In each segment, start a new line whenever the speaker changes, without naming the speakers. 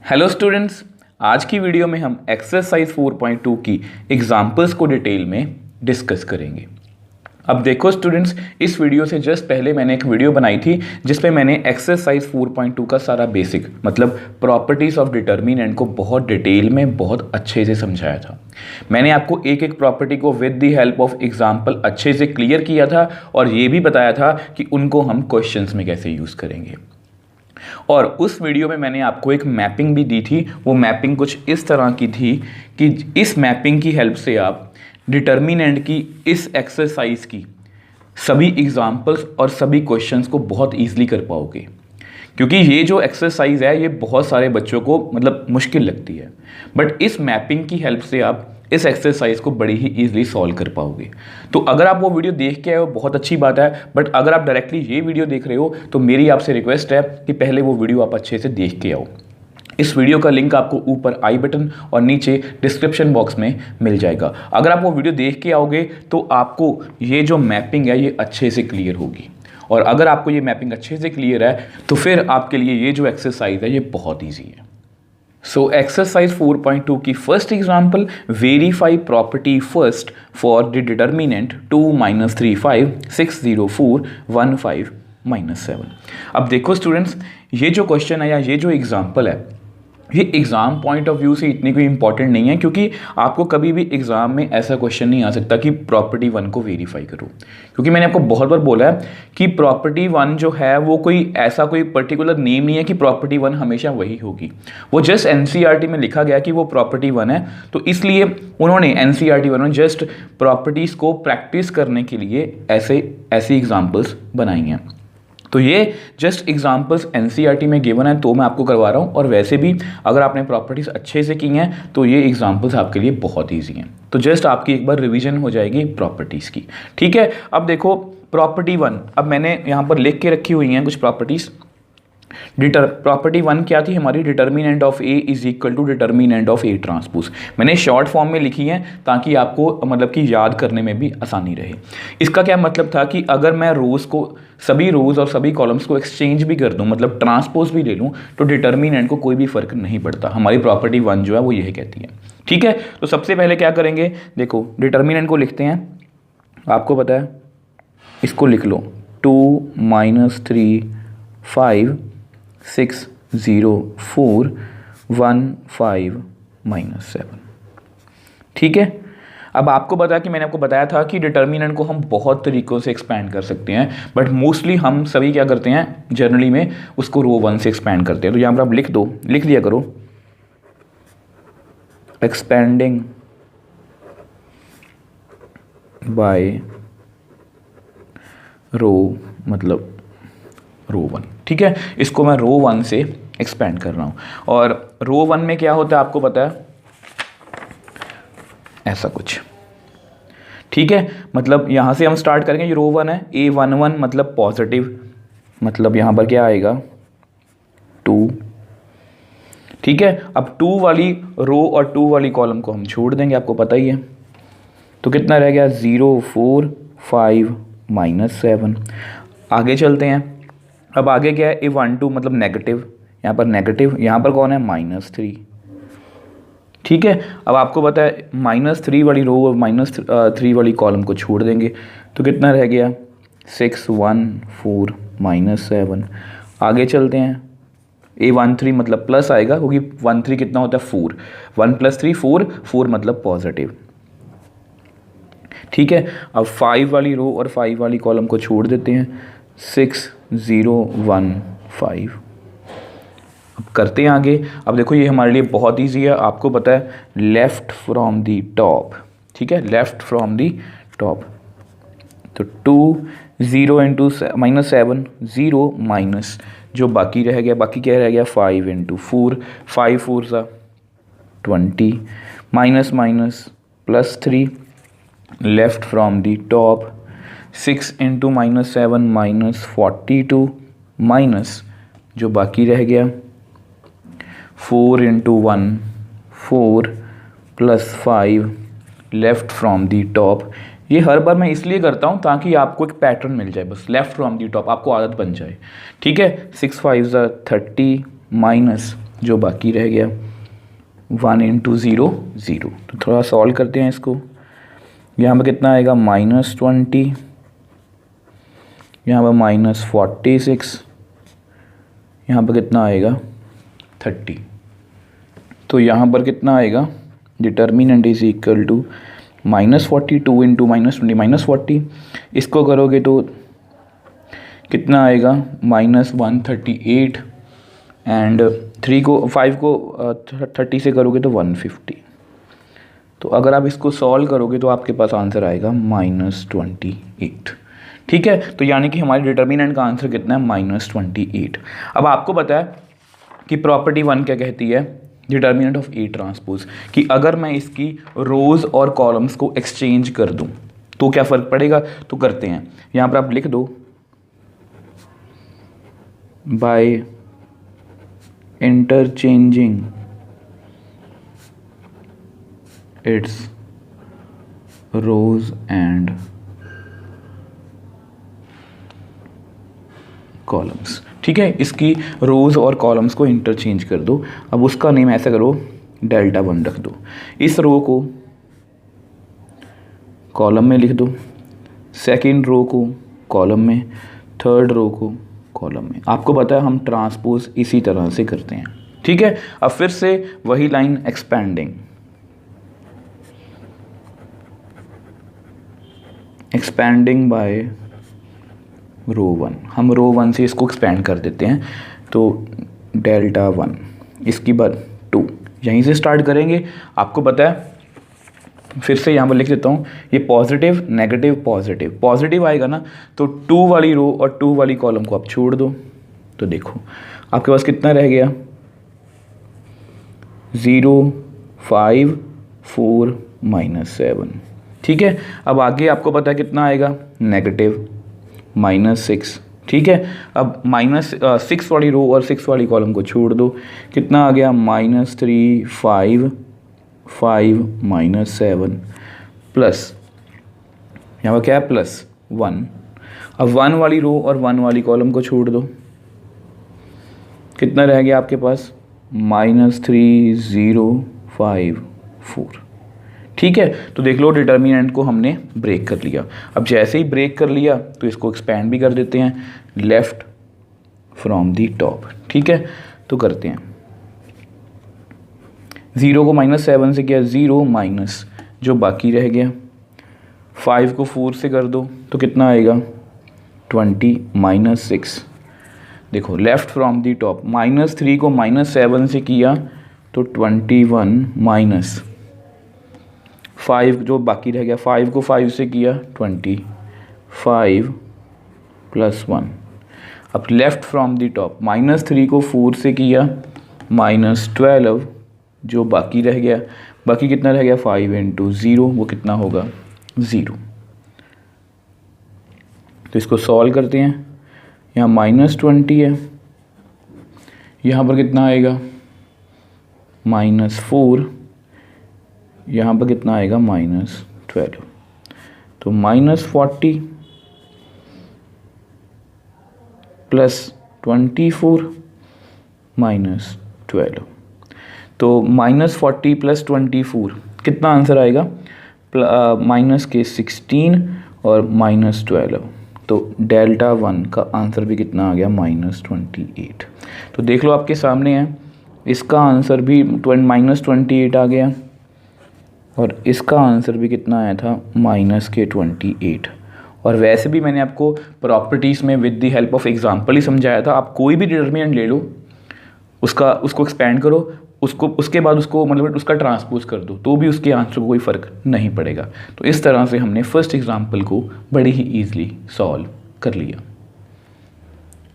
Hello students, आज की video में हम एक्सरसाइज 4.2 की एग्जाम्पल्स को डिटेल में डिस्कस करेंगे। अब देखो स्टूडेंट्स, इस वीडियो से जस्ट पहले मैंने एक वीडियो बनाई थी जिसमें मैंने एक्सरसाइज 4.2 का सारा बेसिक मतलब प्रॉपर्टीज ऑफ डिटर्मिनेंट को बहुत डिटेल में बहुत अच्छे से समझाया था। मैंने आपको एक एक प्रॉपर्टी को with the help of example अच्छे से क्लियर किया था और ये भी बताया था कि उनको हम क्वेश्चंस में कैसे यूज़ करेंगे। और उस वीडियो में मैंने आपको एक मैपिंग भी दी थी। वो मैपिंग कुछ इस तरह की थी कि इस मैपिंग की हेल्प से आप डिटर्मिनेंट की इस एक्सरसाइज की सभी एग्जाम्पल्स और सभी क्वेश्चंस को बहुत ईजिली कर पाओगे, क्योंकि ये जो एक्सरसाइज है ये बहुत सारे बच्चों को मतलब मुश्किल लगती है, बट इस मैपिंग की हेल्प से आप इस एक्सरसाइज को बड़ी ही ईजिली सॉल्व कर पाओगे। तो अगर आप वो वीडियो देख के आए हो बहुत अच्छी बात है, बट अगर आप डायरेक्टली ये वीडियो देख रहे हो तो मेरी आपसे रिक्वेस्ट है कि पहले वो वीडियो आप अच्छे से देख के आओ। इस वीडियो का लिंक आपको ऊपर आई बटन और नीचे डिस्क्रिप्शन बॉक्स में मिल जाएगा। अगर आप वो वीडियो देख के आओगे तो आपको ये जो मैपिंग है ये अच्छे से क्लियर होगी, और अगर आपको ये मैपिंग अच्छे से क्लियर है तो फिर आपके लिए ये जो एक्सरसाइज है ये बहुत ईजी है। सो एक्सरसाइज 4.2 की first example, verify property first for the determinant 2 - 3 5 6 0 4 1 5 -7। अब देखो स्टूडेंट्स, ये जो क्वेश्चन है या ये जो एग्जाम्पल है ये एग्ज़ाम पॉइंट ऑफ व्यू से इतनी कोई इंपॉर्टेंट नहीं है, क्योंकि आपको कभी भी एग्ज़ाम में ऐसा क्वेश्चन नहीं आ सकता कि प्रॉपर्टी 1 को वेरीफाई करो, क्योंकि मैंने आपको बहुत बार बोला है कि प्रॉपर्टी 1 जो है वो कोई ऐसा कोई पर्टिकुलर नेम नहीं है कि प्रॉपर्टी 1 हमेशा वही होगी। वो जस्ट एनसीईआरटी में लिखा गया कि वो प्रॉपर्टी 1 है, तो इसलिए उन्होंने एनसीईआरटी वालों ने जस्ट प्रॉपर्टीज़ को प्रैक्टिस करने के लिए ऐसी एग्जाम्पल्स बनाई हैं। तो ये जस्ट एग्जाम्पल्स एनसीईआरटी में गिवन है तो मैं आपको करवा रहा हूँ, और वैसे भी अगर आपने प्रॉपर्टीज़ अच्छे से की हैं तो ये एग्जाम्पल्स आपके लिए बहुत ईजी हैं। तो जस्ट आपकी एक बार रिवीजन हो जाएगी प्रॉपर्टीज़ की, ठीक है। अब देखो प्रॉपर्टी 1, अब मैंने यहाँ पर लिख के रखी हुई हैं कुछ प्रॉपर्टीज़। प्रॉपर्टी 1 क्या थी हमारी, determinant of A is equal to determinant of A transpose. मैंने शॉर्ट फॉर्म में लिखी है ताकि आपको मतलब कि याद करने में भी आसानी रहे। इसका क्या मतलब था कि अगर मैं सभी रोज़ और सभी कॉलम्स को एक्सचेंज भी कर दूं, मतलब ट्रांसपोज भी ले लूं, तो डिटर्मिनेंट को कोई भी फ़र्क नहीं पड़ता। हमारी प्रॉपर्टी 1 जो है वो यही कहती है, ठीक है। तो सबसे पहले क्या करेंगे, देखो डिटर्मिनेंट को लिखते हैं। आपको पता है, इसको लिख लो 2 - 3 5 6 0 4 1 5 -7, ठीक है। अब आपको पता कि मैंने आपको बताया था कि डिटर्मिनेंट को हम बहुत तरीक़ों से एक्सपैंड कर सकते हैं, बट मोस्टली हम सभी क्या करते हैं जनरली में उसको रो 1 से एक्सपैंड करते हैं। तो यहाँ पर आप लिख लिया करो एक्सपेंडिंग बाय रो, मतलब रो 1, ठीक है। इसको मैं रो 1 से एक्सपेंड कर रहा हूँ, और रो 1 में क्या होता है आपको पता है, ऐसा कुछ, ठीक है। मतलब यहाँ से हम स्टार्ट करेंगे, ये रो 1 है, A11 मतलब पॉजिटिव, मतलब यहाँ पर क्या आएगा 2, ठीक है। अब 2 वाली रो और 2 वाली कॉलम को हम छोड़ देंगे, आपको पता ही है। तो कितना रह गया 0 4 5 -7। आगे चलते हैं। अब आगे क्या है, A12 मतलब नेगेटिव, यहाँ पर नेगेटिव, यहाँ पर कौन है -3, ठीक है। अब आपको पता है -3 वाली रो और -3 वाली कॉलम को छोड़ देंगे, तो कितना रह गया 6 1 4 -7। आगे चलते हैं, A13 मतलब प्लस आएगा, क्योंकि 13 कितना होता है 4, 1 + 3 4, 4 मतलब पॉजिटिव, ठीक है। अब 5 वाली रो और 5 वाली कॉलम को छोड़ देते हैं, 6 0 1 5। अब करते हैं आगे। अब देखो ये हमारे लिए बहुत इजी है, आपको पता है लेफ़्ट फ्रॉम दी टॉप, ठीक है, लेफ़्ट फ्रॉम दी टॉप। तो 2 0 × -7 0 माइनस जो बाकी रह गया, बाकी क्या रह गया 5 × 4, 5 4 20 minus minus +3 left from the top, 6 × -7 -42 minus जो बाकी रह गया 4 × 1 4 + 5 लेफ़्ट फ्रॉम दी टॉप। ये हर बार मैं इसलिए करता हूँ ताकि आपको एक पैटर्न मिल जाए, बस लेफ़्ट फ्रॉम दी टॉप आपको आदत बन जाए, ठीक है। 6 5 30 माइनस जो बाकी रह गया 1 इंटू 0 0। तो थोड़ा सॉल्व करते हैं इसको। यहाँ पर कितना आएगा -20, यहाँ पर -46, यहाँ पर कितना आएगा 30। तो यहाँ पर कितना आएगा, determinant is equal to -42 into -20 -40। इसको करोगे तो कितना आएगा -138 एंड 5 को 30 से करोगे तो 150। तो अगर आप इसको सॉल्व करोगे तो आपके पास आंसर आएगा -28। ठीक है, तो यानी कि हमारे डिटर्मिनेंट का आंसर कितना है -28। अब आपको पता है कि प्रॉपर्टी 1 क्या कहती है, डिटर्मिनेंट ऑफ ए ट्रांसपोज, कि अगर मैं इसकी रोज और कॉलम्स को एक्सचेंज कर दूं तो क्या फ़र्क पड़ेगा। तो करते हैं, यहाँ पर आप लिख दो by interchanging its rows and columns. ठीक है, इसकी रोज और कॉलम्स को इंटरचेंज कर दो। अब उसका नेम ऐसा करो डेल्टा 1 रख दो। इस रो को कॉलम में लिख दो, सेकंड रो को कॉलम में, थर्ड रो को कॉलम में। आपको पता है हम ट्रांसपोज इसी तरह से करते हैं। ठीक है, अब फिर से वही लाइन एक्सपैंडिंग बाय रो 1। हम रो 1 से इसको एक्सपैंड कर देते हैं, तो डेल्टा 1 इसकी बार 2 यहीं से स्टार्ट करेंगे। आपको पता है, फिर से यहाँ पर लिख देता हूँ, ये पॉजिटिव नेगेटिव पॉजिटिव, पॉजिटिव आएगा ना तो 2 वाली रो और 2 वाली कॉलम को आप छोड़ दो। तो देखो आपके पास कितना रह गया 0 5 4 -7। ठीक है, अब आगे आपको पता है कितना आएगा नेगेटिव -6। ठीक है, अब -6 वाली रो और 6 वाली कॉलम को छोड़ दो, कितना आ गया -3 5 5 -7 प्लस यहाँ पर क्या है +1। अब 1 वाली रो और 1 वाली कॉलम को छोड़ दो, कितना रह गया आपके पास -3 0 5 4। ठीक है, तो देख लो डिटर्मिनेंट को हमने ब्रेक कर लिया। अब जैसे ही ब्रेक कर लिया तो इसको एक्सपैंड भी कर देते हैं, लेफ्ट फ्रॉम दी टॉप। ठीक है, तो करते हैं, 0 को -7 से किया 0 माइनस जो बाकी रह गया, 5 को 4 से कर दो तो कितना आएगा 20 -6। देखो लेफ्ट फ्रॉम दी टॉप, -3 को -7 से किया तो 21 माइनस 5 जो बाकी रह गया, 5 को 5 से किया 25 +1। अब लेफ्ट फ्रॉम दी टॉप, -3 को 4 से किया -12 जो बाकी रह गया, बाकी कितना रह गया 5 इंटू 0, वो कितना होगा 0। तो इसको सॉल्व करते हैं, यहाँ -20 है, यहाँ पर कितना आएगा -4, यहाँ पर कितना आएगा -12। तो -40 + 24 -12। तो -40 + 24 कितना आंसर आएगा -16 और -12। तो डेल्टा 1 का आंसर भी कितना आ गया -28। तो देख लो आपके सामने है, इसका आंसर भी -28 आ गया और इसका आंसर भी कितना आया था -28। और वैसे भी मैंने आपको प्रॉपर्टीज़ में with the help of example ही समझाया था। आप कोई भी डिटर्मिनेंट ले लो, उसको एक्सपेंड करो, उसके बाद उसको मतलब उसका ट्रांसपोज कर दो, तो भी उसके आंसर को कोई फ़र्क नहीं पड़ेगा। तो इस तरह से हमने फर्स्ट एग्जांपल को बड़ी ही ईजिली सॉल्व कर लिया।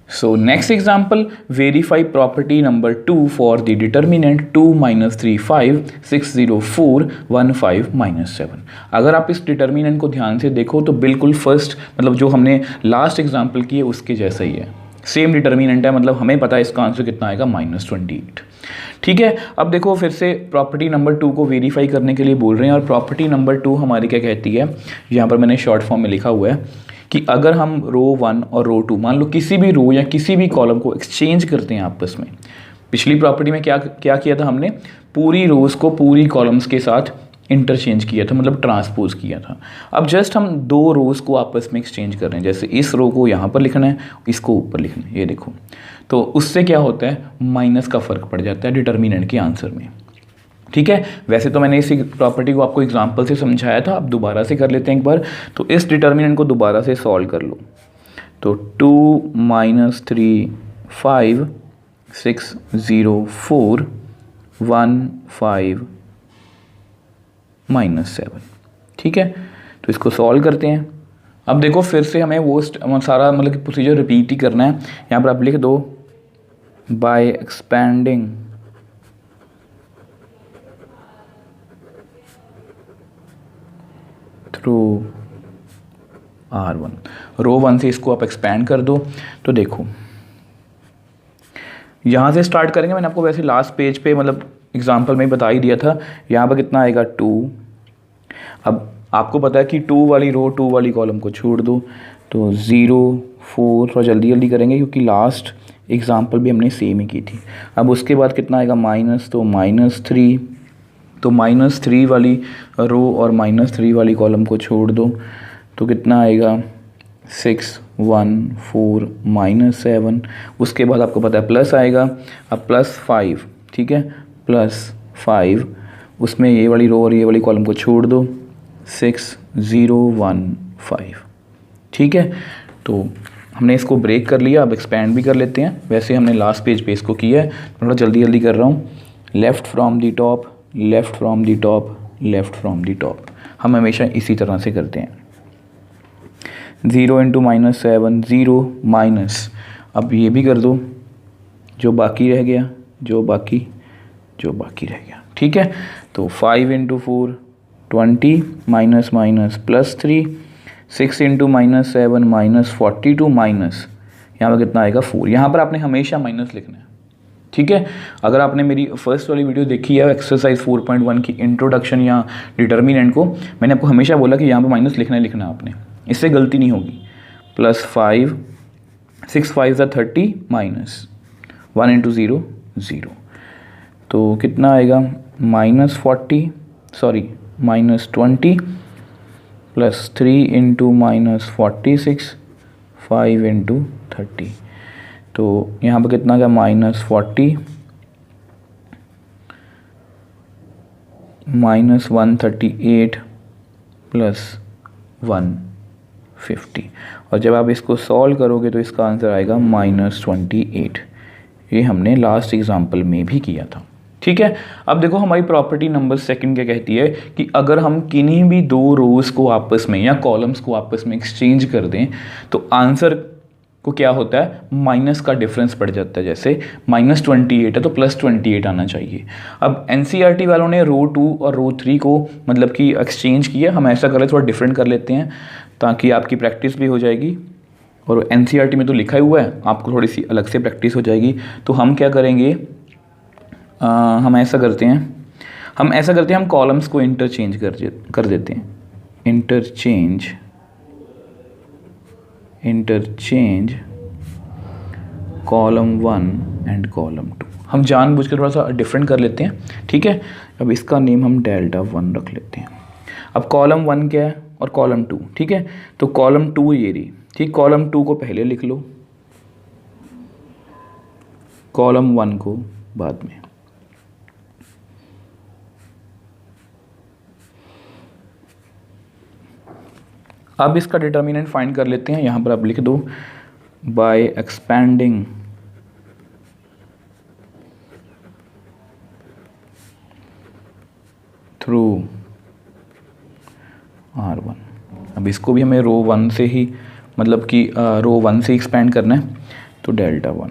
So next example, verify property number 2 for the determinant 2 - 3 5 6 0 4 1 5 -7। अगर आप इस डिटर्मिनेंट को ध्यान से देखो तो बिल्कुल फर्स्ट मतलब जो हमने लास्ट एग्जांपल की है उसके जैसा ही है, सेम डिटर्मिनेंट है, मतलब हमें पता है इसका आंसर कितना आएगा -28। ठीक है, अब देखो फिर से प्रॉपर्टी नंबर 2 को वेरीफाई करने के लिए बोल रहे हैं, और प्रॉपर्टी नंबर 2 हमारी क्या कहती है, यहाँ पर मैंने शॉर्ट फॉर्म में लिखा हुआ है कि अगर हम रो 1 और रो 2 मान लो किसी भी रो या किसी भी कॉलम को एक्सचेंज करते हैं आपस में, पिछली प्रॉपर्टी में क्या क्या किया था हमने, पूरी रोज़ को पूरी कॉलम्स के साथ इंटरचेंज किया था, मतलब ट्रांसपोज किया था। अब जस्ट हम दो रोज़ को आपस में एक्सचेंज कर रहे हैं, जैसे इस रो को यहाँ पर लिखना है, इसको ऊपर लिखना है, ये देखो। तो उससे क्या होता है, माइनस का फ़र्क पड़ जाता है डिटर्मिनेंट के आंसर में। ठीक है, वैसे तो मैंने इसी प्रॉपर्टी को आपको एग्जांपल से समझाया था, अब दोबारा से कर लेते हैं एक बार। तो इस डिटर्मिनेंट को दोबारा से सॉल्व कर लो। तो 2 - 3 5 6 0 4 1 5 -7। ठीक है, तो इसको सॉल्व करते हैं। अब देखो फिर से हमें वो सारा मतलब कि प्रोसीजर रिपीट ही करना है। यहाँ पर आप लिख दो बाय एक्सपेंडिंग थ्रू R1, रो 1 से इसको आप एक्सपैंड कर दो। तो देखो यहाँ से स्टार्ट करेंगे, मैंने आपको वैसे लास्ट पेज पे मतलब एग्जांपल में बता ही दिया था। यहाँ पर कितना आएगा 2। अब आपको पता है कि 2 वाली रो 2 वाली कॉलम को छोड़ दो, तो 0 4, थोड़ा जल्दी जल्दी करेंगे क्योंकि लास्ट एग्जांपल भी हमने सेम ही की थी। अब उसके बाद कितना आएगा माइनस, तो -3, तो -3 वाली रो और -3 वाली कॉलम को छोड़ दो, तो कितना आएगा 6 1 4 -7। उसके बाद आपको पता है प्लस आएगा, अब +5, ठीक है, +5, उसमें ये वाली रो और ये वाली कॉलम को छोड़ दो, 6 0 1 5। ठीक है, तो हमने इसको ब्रेक कर लिया, अब एक्सपैंड भी कर लेते हैं। वैसे हमने लास्ट पेज पे इसको किया है, थोड़ा जल्दी जल्दी कर रहा हूँ। Left from the top, left from the top, left from the top, हम हमेशा इसी तरह से करते हैं। 0 × -7 0 माइनस, अब ये भी कर दो, जो बाकी रह गया, जो बाकी रह गया। ठीक है, तो 5 × 4 20 माइनस माइनस +3, 6 × -7 -42 माइनस, यहाँ पर कितना आएगा 4। यहाँ पर आपने हमेशा माइनस लिखना है। ठीक है, अगर आपने मेरी फर्स्ट वाली वीडियो देखी है एक्सरसाइज 4.1 की इंट्रोडक्शन या डिटर्मिनेंट को, मैंने आपको हमेशा बोला कि यहाँ पर माइनस लिखना ही लिखना आपने, इससे गलती नहीं होगी। +5 6 5 30 माइनस 1 × 0 0, तो कितना आएगा -20 +3 × -46 5 × 30, तो यहाँ पर कितना का -40 -138 +150, और जब आप इसको सॉल्व करोगे तो इसका आंसर आएगा -28। ये हमने लास्ट एग्जाम्पल में भी किया था। ठीक है, अब देखो हमारी प्रॉपर्टी नंबर 2 क्या कहती है कि अगर हम किन्हीं भी दो रोज़ को आपस में या कॉलम्स को आपस में एक्सचेंज कर दें तो आंसर को क्या होता है, माइनस का डिफरेंस पड़ जाता है। जैसे -28 है तो +28 आना चाहिए। अब NCERT वालों ने रो 2 और रो 3 को मतलब कि एक्सचेंज किया, हम ऐसा करें थोड़ा डिफरेंट कर लेते हैं ताकि आपकी प्रैक्टिस भी हो जाएगी। और NCERT में तो लिखा ही हुआ है, आपको थोड़ी सी अलग से प्रैक्टिस हो जाएगी। तो हम क्या करेंगे, हम ऐसा करते हैं, हम कॉलम्स को इंटरचेंज कर देते हैं। इंटरचेंज कॉलम 1 एंड कॉलम 2, हम जानबूझ के थोड़ा सा डिफरेंट कर लेते हैं। ठीक है, अब इसका नेम हम Δ1 रख लेते हैं। अब कॉलम 1 क्या है और कॉलम 2, ठीक है, तो कॉलम 2 ये रही, ठीक, कॉलम 2 को पहले लिख लो, कॉलम 1 को बाद में। अब इसका डिटर्मिनेंट फाइंड कर लेते हैं। यहाँ पर आप लिख दो बाय एक्सपैंडिंग थ्रू R1। अब इसको भी हमें रो 1 से ही मतलब कि रो 1 से एक्सपैंड करना है, तो Δ1।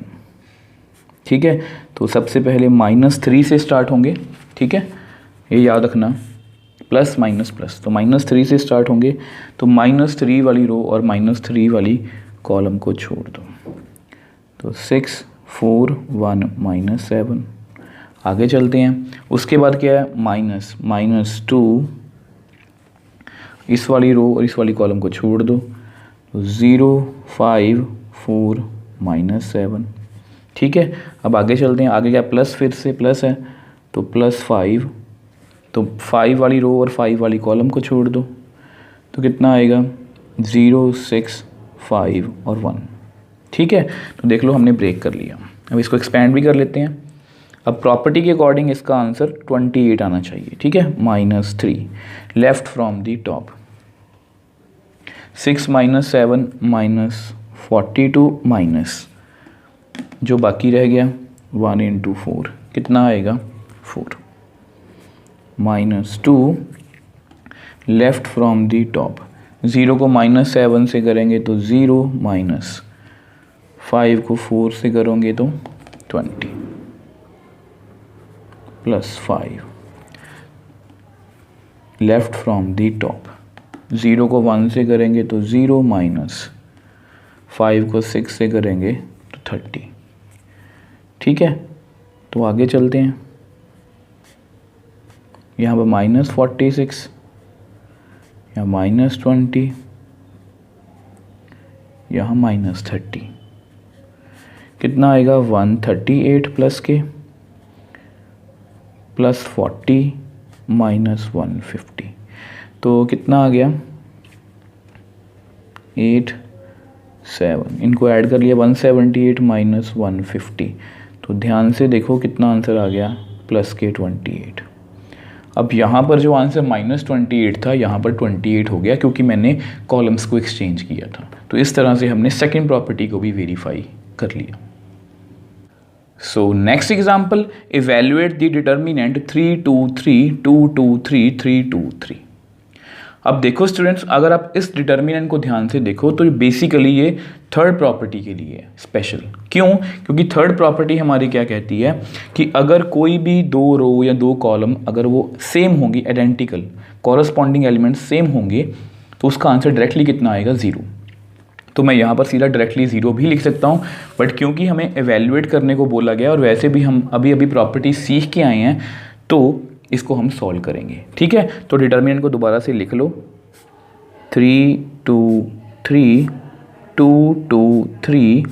ठीक है, तो सबसे पहले -3 से स्टार्ट होंगे। ठीक है, ये याद रखना, प्लस माइनस प्लस, तो -3 से स्टार्ट होंगे, तो -3 वाली रो और -3 वाली कॉलम को छोड़ दो, तो 6 4 1 -7। आगे चलते हैं, उसके बाद क्या है, -2, इस वाली रो और इस वाली कॉलम को छोड़ दो, तो 0 5 4 -7। ठीक है, अब आगे चलते हैं। आगे क्या प्लस, फिर से प्लस है तो +5, तो 5 वाली रो और 5 वाली कॉलम को छोड़ दो तो कितना आएगा 0, 6, 5 और 1। ठीक है, तो देख लो हमने ब्रेक कर लिया। अब इसको एक्सपेंड भी कर लेते हैं। अब प्रॉपर्टी के अकॉर्डिंग इसका आंसर 28 आना चाहिए। ठीक है, -3 left from the top, 6 - 7 -42 minus जो बाकी रह गया 1 × 4 कितना आएगा 4, -2 लेफ्ट फ्रॉम दी टॉप, 0 को -7 से करेंगे तो 0, -5 को 4 से करोगे तो 20 +5 लेफ्ट फ्रॉम दी टॉप, 0 को 1 से करेंगे तो 0, -5 को 6 से करेंगे तो 30। ठीक है, तो आगे चलते हैं। यहाँ पर -46, यहाँ -20, यहाँ -30 कितना आएगा 138 प्लस के +40 -150 तो कितना आ गया 8, 7, इनको ऐड कर लिया 178 -150 तो ध्यान से देखो कितना आंसर आ गया +28। अब यहाँ पर जो आंसर -28 था यहाँ पर 28 हो गया क्योंकि मैंने कॉलम्स को एक्सचेंज किया था। तो इस तरह से हमने सेकंड प्रॉपर्टी को भी वेरीफाई कर लिया। So next example, evaluate the determinant 3, 2, 3, 2, 2, 3, 3, 2, 3। अब देखो स्टूडेंट्स, अगर आप इस डिटर्मिनेंट को ध्यान से देखो तो बेसिकली ये थर्ड प्रॉपर्टी के लिए है स्पेशल। क्यों? क्योंकि थर्ड प्रॉपर्टी हमारी क्या कहती है कि अगर कोई भी दो रो या दो कॉलम अगर वो सेम होंगी, आइडेंटिकल कॉरस्पॉन्डिंग एलिमेंट सेम होंगे तो उसका आंसर डायरेक्टली कितना आएगा 0। तो मैं यहाँ पर सीधा डायरेक्टली 0 भी लिख सकता हूँ, बट क्योंकि हमें एवेल्युएट करने को बोला गया और वैसे भी हम अभी अभी प्रॉपर्टी सीख के आए हैं तो इसको हम सॉल्व करेंगे। ठीक है, तो डिटर्मिनेंट को दोबारा से लिख लो 3, 2, 3, 2, 2, 3,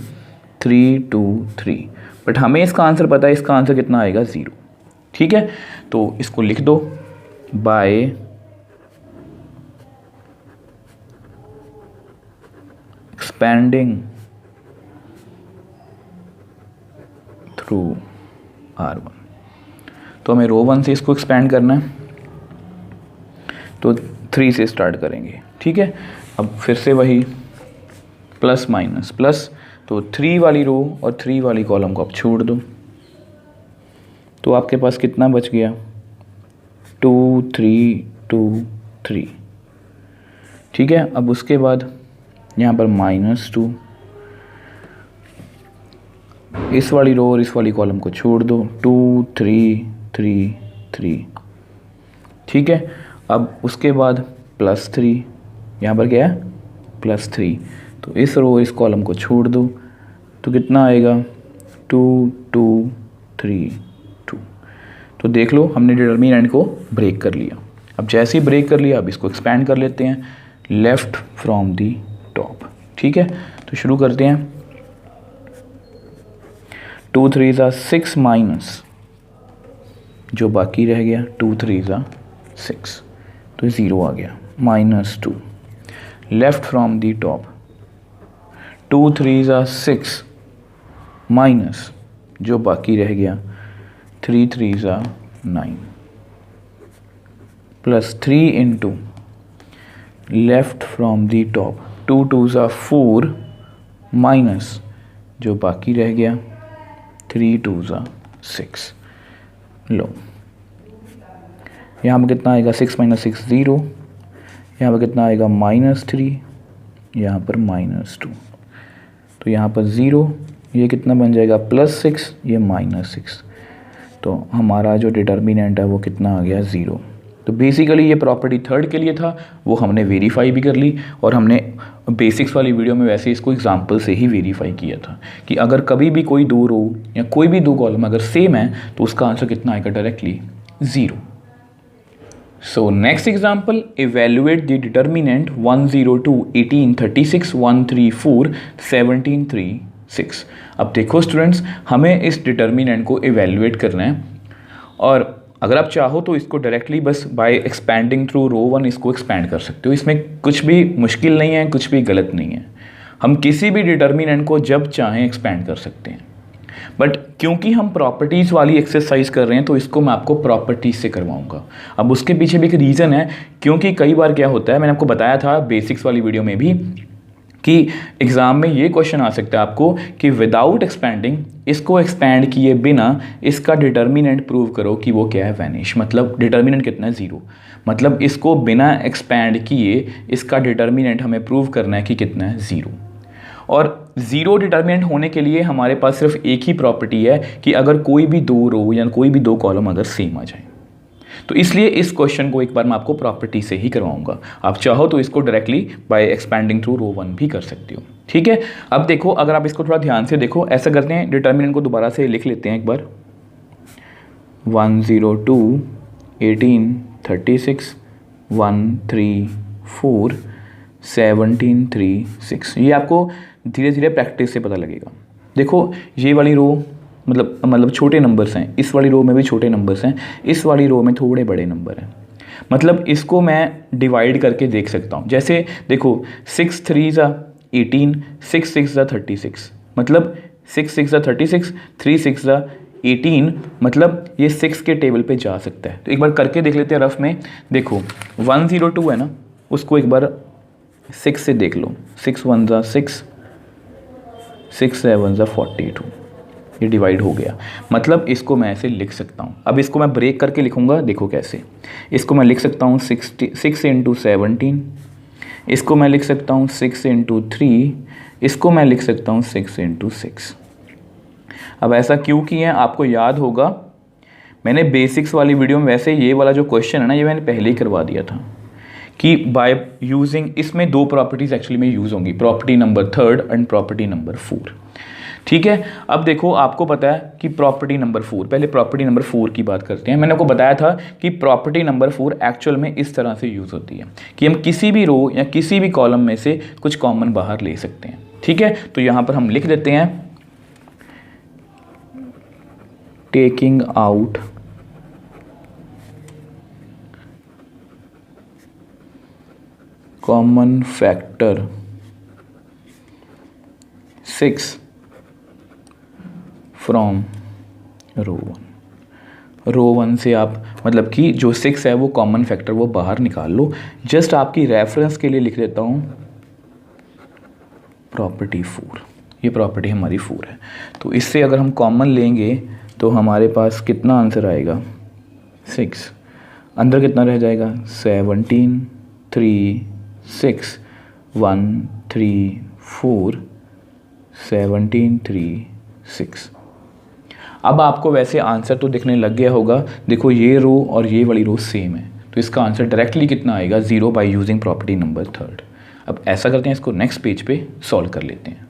3, 2, 3, बट हमें इसका आंसर पता है, इसका आंसर कितना आएगा 0। ठीक है, तो इसको लिख दो बाय एक्सपेंडिंग थ्रू R1। तो हमें रो 1 से इसको एक्सपेंड करना है तो 3 से स्टार्ट करेंगे। ठीक है, अब फिर से वही प्लस माइनस प्लस, तो 3 वाली रो और 3 वाली कॉलम को आप छोड़ दो तो आपके पास कितना बच गया 2, 3, 2, 3। ठीक है, अब उसके बाद यहाँ पर -2, इस वाली रो और इस वाली कॉलम को छोड़ दो 2, 3, 3, 3। ठीक है, अब उसके बाद +3, यहाँ पर क्या है +3, तो इस रो इस कॉलम को छोड़ दो तो कितना आएगा 2, 2, 3, 2। तो देख लो हमने डिटर्मिनेंट को ब्रेक कर लिया। अब जैसे ही ब्रेक कर लिया अब इसको एक्सपेंड कर लेते हैं लेफ्ट फ्रॉम दी टॉप। ठीक है, तो शुरू करते हैं 2, 3 = 6 माइनस जो बाकी रह गया 2, 3 = 6 तो 0 आ गया -2 left from the top, 2, 3 = 6 minus जो बाकी रह गया 3, 3 = 9 +3 into left from the top, 2, 2 = 4 minus जो बाकी रह गया 3, 2 = 6। लो यहाँ पर कितना आएगा 6 - 6 0, यहाँ पर कितना आएगा -3, यहाँ पर -2, तो यहाँ पर 0, ये कितना बन जाएगा +6, ये -6, तो हमारा जो डिटर्मिनेंट है वो कितना आ गया 0। तो बेसिकली ये प्रॉपर्टी थर्ड के लिए था, वो हमने वेरीफाई भी कर ली और हमने बेसिक्स वाली वीडियो में वैसे इसको एग्जांपल से ही वेरीफाई किया था कि अगर कभी भी कोई दो रो या कोई भी दो कॉलम अगर सेम है तो उसका आंसर कितना आएगा directly 0। So next example, evaluate the determinant 102, 18, 36, 134, 17, 3, 6। अब देखो स्टूडेंट्स, हमें इस डिटर्मिनेंट को इवेल्युएट करना है, और अगर आप चाहो तो इसको डायरेक्टली बस बाय एक्सपैंडिंग थ्रू रो 1 इसको एक्सपैंड कर सकते हो। इसमें कुछ भी मुश्किल नहीं है, कुछ भी गलत नहीं है। हम किसी भी डिटर्मिनेंट को जब चाहें एक्सपैंड कर सकते हैं, बट क्योंकि हम प्रॉपर्टीज़ वाली एक्सरसाइज कर रहे हैं तो इसको मैं आपको प्रॉपर्टीज़ से करवाऊंगा। अब उसके पीछे भी एक रीज़न है, क्योंकि कई बार क्या होता है, मैंने आपको बताया था बेसिक्स वाली वीडियो में भी कि एग्ज़ाम में ये क्वेश्चन आ सकता है आपको कि विदाउट एक्सपैंडिंग, इसको एक्सपैंड किए बिना इसका डिटर्मिनेंट प्रूव करो कि वो क्या है, वैनिश। मतलब डिटर्मिनेंट कितना है, 0। मतलब इसको बिना एक्सपैंड किए इसका डिटर्मिनेंट हमें प्रूव करना है कि कितना है, 0। और 0 डिटर्मिनेंट होने के लिए हमारे पास सिर्फ एक ही प्रॉपर्टी है कि अगर कोई भी 2 रो या कोई भी 2 कॉलम अगर सेम आ जाए। तो इसलिए इस क्वेश्चन को एक बार मैं आपको प्रॉपर्टी से ही करवाऊंगा। आप चाहो तो इसको डायरेक्टली बाय एक्सपैंडिंग थ्रू रो 1 भी कर सकते हो। ठीक है, अब देखो, अगर आप इसको थोड़ा ध्यान से देखो, ऐसा करते हैं, डिटर्मिनेंट को दोबारा से लिख लेते हैं एक बार। 102 18 36 134 17 3 6। ये आपको धीरे धीरे प्रैक्टिस से पता लगेगा। देखो, ये वाली रो मतलब छोटे नंबर्स हैं, इस वाली रो में भी छोटे नंबर्स हैं, इस वाली रो में थोड़े बड़े नंबर हैं। मतलब इसको मैं डिवाइड करके देख सकता हूँ। जैसे देखो, 6 3 ज़ा 18, 6 6 ज़ा 36, मतलब 6 6 ज़ा 36, 3 6 ज़ा 18, मतलब ये 6 के टेबल पे जा सकता है। तो एक बार करके देख लेते हैं रफ में। देखो 102 है ना, उसको एक बार 6 से देख लो। 6 1 ज़ा 6, 6 7 ज़ा 42, ये डिवाइड हो गया। मतलब इसको मैं ऐसे लिख सकता हूँ। अब इसको मैं ब्रेक करके लिखूँगा, देखो कैसे। इसको मैं लिख सकता हूँ 6 × 17, इसको मैं लिख सकता हूँ 6 × 3, इसको मैं लिख सकता हूँ 6 × 6। अब ऐसा क्यों किया है, आपको याद होगा, मैंने बेसिक्स वाली वीडियो में वैसे ये वाला जो क्वेश्चन है ना, ये मैंने पहले ही करवा दिया था कि बाय यूजिंग, इसमें 2 प्रॉपर्टीज़ एक्चुअली में यूज़ होंगी, property number 3 and property number 4। ठीक है, अब देखो, आपको पता है कि प्रॉपर्टी नंबर 4, पहले प्रॉपर्टी नंबर 4 की बात करते हैं। मैंने आपको बताया था कि प्रॉपर्टी नंबर 4 एक्चुअल में इस तरह से यूज़ होती है कि हम किसी भी रो या किसी भी कॉलम में से कुछ कॉमन बाहर ले सकते हैं। ठीक है, तो यहाँ पर हम लिख देते हैं taking out common factor 6 from row 1। Row 1 से आप मतलब कि जो 6 है वो कॉमन फैक्टर वो बाहर निकाल लो। जस्ट आपकी रेफरेंस के लिए लिख देता हूँ प्रॉपर्टी 4। ये प्रॉपर्टी हमारी 4 है। तो इससे अगर हम कॉमन लेंगे तो हमारे पास कितना आंसर आएगा, 6। अंदर कितना रह जाएगा, 17 3 6 1 3 4 17 3 6। अब आपको वैसे आंसर तो दिखने लग गया होगा। देखो, ये रो और ये वाली रो सेम है, तो इसका आंसर डायरेक्टली कितना आएगा, 0 बाय यूजिंग प्रॉपर्टी नंबर 3। अब ऐसा करते हैं, इसको नेक्स्ट पेज पे सॉल्व कर लेते हैं।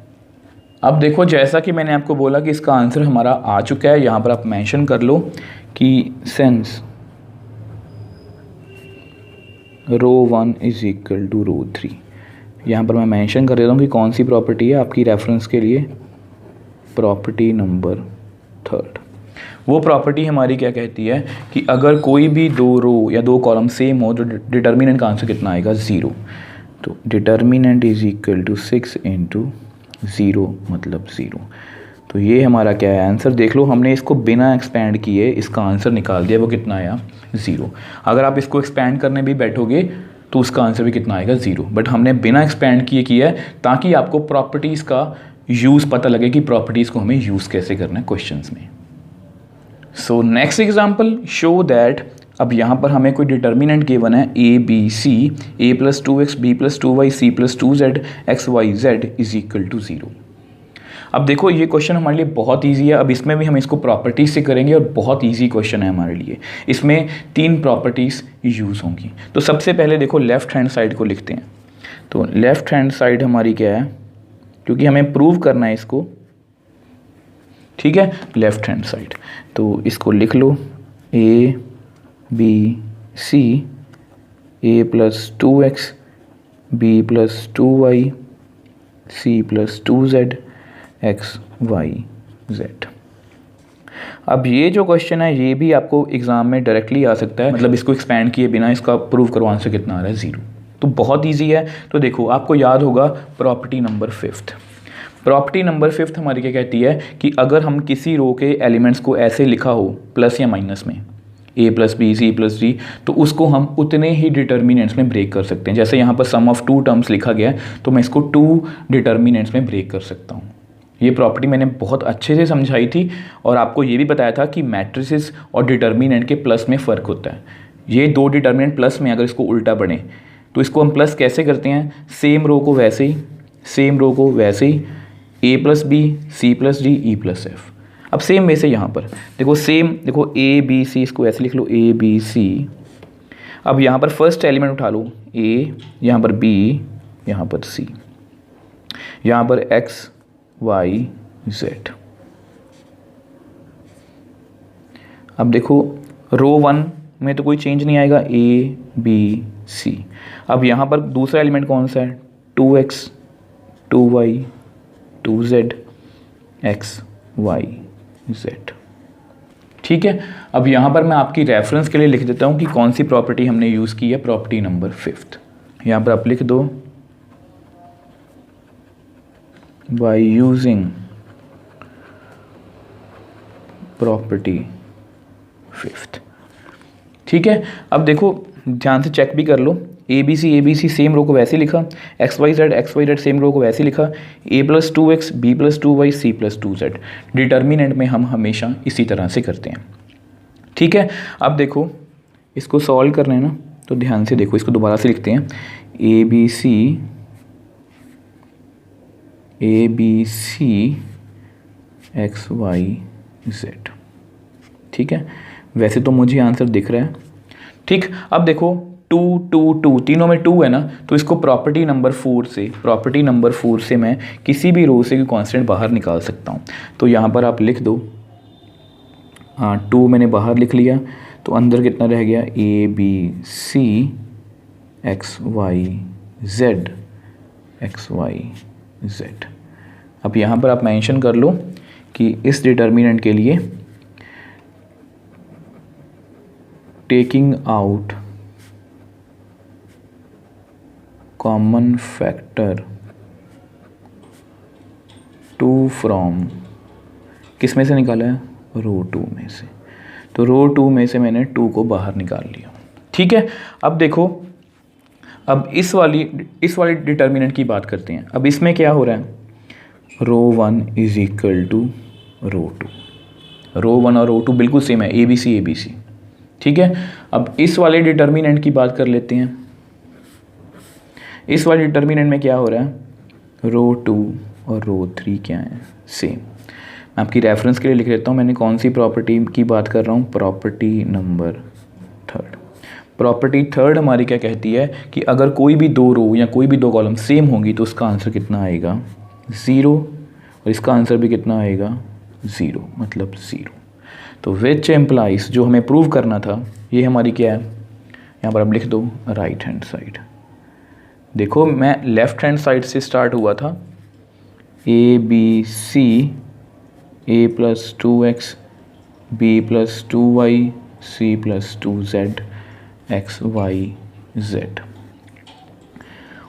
अब देखो, जैसा कि मैंने आपको बोला कि इसका आंसर हमारा आ चुका है। यहाँ पर आप मेंशन कर लो कि since row 1 is equal to row 3। यहाँ पर मैं मेंशन कर देता हूँ कि कौन सी प्रॉपर्टी है आपकी रेफरेंस के लिए, प्रॉपर्टी नंबर 3। वो प्रॉपर्टी हमारी क्या कहती है कि अगर कोई भी 2 रो या 2 कॉलम सेम हो तो डिटर्मिनेंट का आंसर कितना आएगा, 0। तो डिटर्मिनेंट इज इक्वल टू 6 × 0 मतलब 0। तो ये हमारा क्या है, आंसर देख लो। हमने इसको बिना एक्सपैंड किए इसका आंसर निकाल दिया, वो कितना आया, 0। अगर आप इसको एक्सपैंड करने भी बैठोगे तो उसका आंसर भी कितना आएगा, 0। बट हमने बिना एक्सपैंड किए किया है ताकि आपको प्रॉपर्टीज़ का यूज़ पता लगे कि प्रॉपर्टीज़ को हमें यूज़ कैसे करना है क्वेश्चंस में। So next example show that, अब यहाँ पर हमें कोई डिटर्मिनेंट गिवन है ABC, a + 2x b + 2y c + 2z x y z is equal to 0। अब देखो, ये क्वेश्चन हमारे लिए बहुत इजी है। अब इसमें भी हम इसको प्रॉपर्टीज़ से करेंगे और बहुत इजी क्वेश्चन है हमारे लिए। इसमें 3 प्रॉपर्टीज़ यूज़ होंगी। तो सबसे पहले देखो, लेफ़्ट हैंड साइड को लिखते हैं। तो लेफ़्ट हैंड साइड हमारी क्या है, क्योंकि हमें प्रूव करना है इसको, ठीक है, लेफ़्ट हैंड साइड। तो इसको लिख लो ABC, a + 2x b + 2y c + 2z x y z. अब ये जो क्वेश्चन है ये भी आपको एग्जाम में डायरेक्टली आ सकता है, मतलब इसको एक्सपैंड किए बिना इसका प्रूव करो आंसर कितना आ रहा है, 0। तो बहुत इजी है। तो देखो आपको याद होगा प्रॉपर्टी नंबर 5। प्रॉपर्टी नंबर 5 हमारी क्या कहती है कि अगर हम किसी रो के एलिमेंट्स को ऐसे लिखा हो प्लस या माइनस में, a plus b c plus d, तो उसको हम उतने ही डिटर्मिनेंट्स में ब्रेक कर सकते हैं। जैसे यहाँ पर सम ऑफ 2 टर्म्स लिखा गया है तो मैं इसको 2 डिटर्मिनेंट्स में ब्रेक कर सकता हूँ। ये प्रॉपर्टी मैंने बहुत अच्छे से समझाई थी और आपको ये भी बताया था कि मैट्रिसेस और डिटर्मिनेंट के प्लस में फ़र्क होता है। ये 2 डिटर्मिनेंट प्लस में अगर इसको उल्टा पढ़ें तो इसको हम प्लस कैसे करते हैं, सेम रो को वैसे ही, सेम रो को वैसे ही, a plus b c plus d e plus f. अब सेम वे से यहाँ पर देखो, सेम देखो a b c, इसको ऐसे लिख लो a b c। अब यहाँ पर फर्स्ट एलिमेंट उठा लो a, यहाँ पर b, यहाँ पर c, यहाँ पर x y z। अब देखो रो 1 में तो कोई चेंज नहीं आएगा, a b c। अब यहाँ पर दूसरा एलिमेंट कौन सा है, 2x 2y 2z x y z। ठीक है। अब यहाँ पर मैं आपकी रेफरेंस के लिए लिख देता हूँ कि कौन सी प्रॉपर्टी हमने यूज़ की है, प्रॉपर्टी नंबर 5। यहाँ पर आप लिख दो बाय यूजिंग प्रॉपर्टी 5। ठीक है। अब देखो ध्यान से चेक भी कर लो, ए बी सी सेम रो को वैसे लिखा, x y z same row को वैसे लिखा, a plus 2x b plus 2y c plus 2z। Determinant में हम हमेशा इसी तरह से करते हैं। ठीक है। अब देखो इसको सॉल्व करना है ना, तो ध्यान से देखो, इसको दोबारा से लिखते हैं, a b c x y z. ठीक है। वैसे तो मुझे आंसर दिख रहा है। ठीक। अब देखो 2 2 2 तीनों में 2 है ना, तो इसको प्रॉपर्टी नंबर 4 से मैं किसी भी रो से कोई कांस्टेंट बाहर निकाल सकता हूँ। तो यहाँ पर आप लिख दो, हाँ 2 मैंने बाहर लिख लिया, तो अंदर कितना रह गया, a b c x y z x y z. अब यहाँ पर आप मेंशन कर लो कि इस डिटर्मिनेंट के लिए taking out common factor 2 from, किस में से निकाला है, रो 2 में से। तो रो 2 में से मैंने 2 को बाहर निकाल लिया। ठीक है। अब देखो, अब इस वाली डिटर्मिनेंट की बात करते हैं। अब इसमें क्या हो रहा है, रो 1 इज इक्वल टू रो 2। रो 1 और रो 2 बिल्कुल सेम है, ए बी सी। ठीक है। अब इस वाले डिटर्मिनेंट की बात कर लेते हैं। इस वाले डिटर्मिनेंट में क्या हो रहा है, रो 2 और रो 3 क्या है, सेम। मैं आपकी रेफरेंस के लिए लिख देता हूँ, मैंने कौन सी प्रॉपर्टी की बात कर रहा हूँ, प्रॉपर्टी नंबर 3। प्रॉपर्टी 3 हमारी क्या कहती है कि अगर कोई भी 2 रो या कोई भी 2 कॉलम सेम होंगी तो उसका आंसर कितना आएगा, 0, और इसका आंसर भी कितना आएगा, 0, मतलब 0। तो विच एम्प्लाइज, जो हमें प्रूव करना था, ये हमारी क्या है, यहाँ पर आप लिख दो राइट हैंड साइड। देखो मैं लेफ्ट हैंड साइड से स्टार्ट हुआ था, a b c a plus 2x b plus 2y c plus 2z x y z.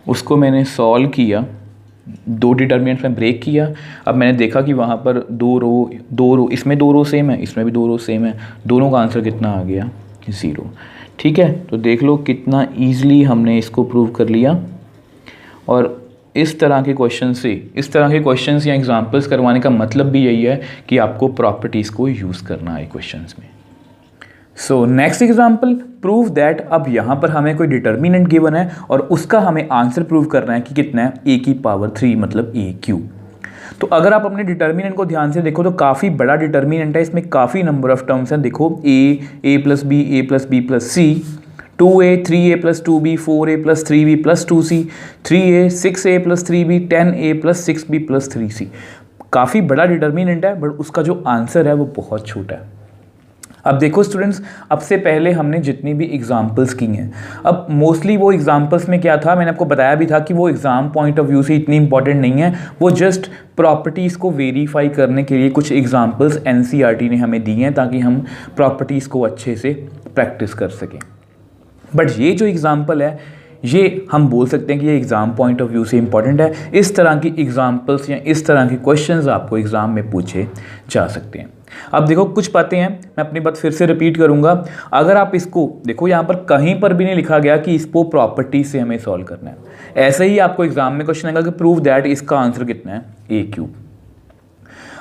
उसको मैंने सॉल्व किया, 2 डिटर्मिनेंट्स में ब्रेक किया। अब मैंने देखा कि वहाँ पर 2 रो, इसमें 2 रो सेम है, इसमें भी 2 रो सेम है, दोनों का आंसर कितना आ गया, 0। ठीक है। तो देख लो कितना ईजिली हमने इसको प्रूव कर लिया। और इस तरह के क्वेश्चंस या एग्जांपल्स करवाने का मतलब भी यही है कि आपको प्रॉपर्टीज़ को यूज़ करना है क्वेश्चंस में। So next example, prove that. अब यहाँ पर हमें कोई डिटर्मिनेंट गिवन है और उसका हमें आंसर प्रूव करना है कि कितना है, a की पावर 3 मतलब a क्यूब। तो अगर आप अपने डिटर्मिनेंट को ध्यान से देखो तो काफ़ी बड़ा डिटर्मिनेंट है, इसमें काफ़ी नंबर ऑफ टर्म्स हैं। देखो a plus b plus c, 2a 3a plus 2b 4a plus 3b plus 2c, 3a 6a plus 3b 10a plus 6b plus 3c। काफ़ी बड़ा डिटर्मिनेंट है, बट उसका जो आंसर है वो बहुत छोटा है। अब देखो स्टूडेंट्स, अब से पहले हमने जितनी भी एग्जाम्पल्स की हैं, अब मोस्टली वो एग्जाम्पल्स में क्या था, मैंने आपको बताया भी था कि वो एग्ज़ाम पॉइंट ऑफ व्यू से इतनी इंपॉर्टेंट नहीं है, वो जस्ट प्रॉपर्टीज़ को वेरीफाई करने के लिए कुछ एग्जाम्पल्स एनसीईआरटी ने हमें दी हैं ताकि हम प्रॉपर्टीज़ को अच्छे से प्रैक्टिस कर सकें। बट ये जो एग्ज़ाम्पल है, ये हम बोल सकते हैं कि ये एग्ज़ाम पॉइंट ऑफ व्यू से इंपॉर्टेंट है। इस तरह की एग्जाम्पल्स या इस तरह के क्वेश्चंस आपको एग्ज़ाम में पूछे जा सकते हैं। अब देखो कुछ बातें हैं, मैं अपनी बात फिर से रिपीट करूंगा। अगर आप इसको देखो, यहाँ पर कहीं पर भी नहीं लिखा गया कि इसको प्रॉपर्टी से हमें सॉल्व करना है। ऐसे ही आपको एग्जाम में क्वेश्चन आएगा कि प्रूव दैट, इसका आंसर कितना है, a³।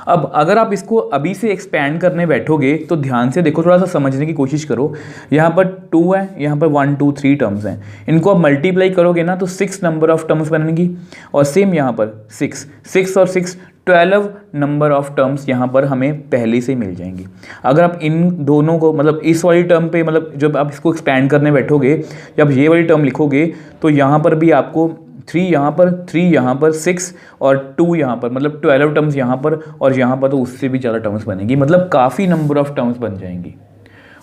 अब अगर आप इसको अभी से एक्सपैंड करने बैठोगे तो ध्यान से देखो, थोड़ा सा समझने की कोशिश करो। यहाँ पर 2 है, यहाँ पर 1 2 3 टर्म्स हैं, इनको आप मल्टीप्लाई करोगे ना तो 6 नंबर ऑफ टर्म्स बनेंगी। और सेम यहाँ पर 6 और 6 12 नंबर ऑफ टर्म्स यहाँ पर हमें पहले से मिल जाएंगी। अगर आप इन दोनों को मतलब इस वाली टर्म पे मतलब जब आप इसको एक्सपैंड करने बैठोगे, जब ये वाली टर्म लिखोगे तो यहाँ पर भी आपको 3 यहाँ पर, 3 यहाँ पर, 6 और 2 यहाँ पर, मतलब 12 टर्म्स यहाँ पर, और यहाँ पर तो उससे भी ज़्यादा टर्म्स बनेंगी, मतलब काफ़ी नंबर ऑफ टर्म्स बन जाएंगी।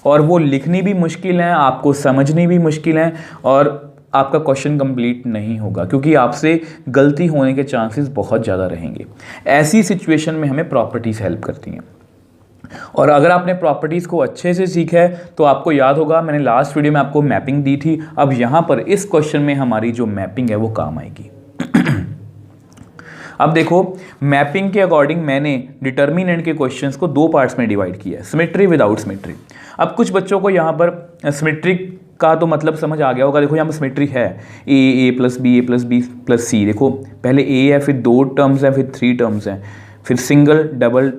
और वो लिखनी भी मुश्किल है, आपको समझनी भी मुश्किल है, और आपका क्वेश्चन कंप्लीट नहीं होगा क्योंकि आपसे गलती होने के चांसेस बहुत ज़्यादा रहेंगे। ऐसी सिचुएशन में हमें प्रॉपर्टीज़ हेल्प करती हैं। और अगर आपने प्रॉपर्टीज़ को अच्छे से सीखा है तो आपको याद होगा, मैंने लास्ट वीडियो में आपको मैपिंग दी थी। अब यहाँ पर इस क्वेश्चन में हमारी जो मैपिंग है वो काम आएगी। अब देखो, मैपिंग के अकॉर्डिंग मैंने डिटर्मिनेंट के क्वेश्चंस को 2 पार्ट्स में डिवाइड किया है, सिमेट्री विदाउट सिमेट्री। अब कुछ बच्चों को यहाँ पर सिमेट्री का तो मतलब समझ आ गया होगा। देखो यहाँ पर सिमेट्री है, a प्लस बी प्लस सी। देखो पहले a है, फिर 2 टर्म्स हैं, फिर 3 टर्म्स हैं, फिर सिंगल डबल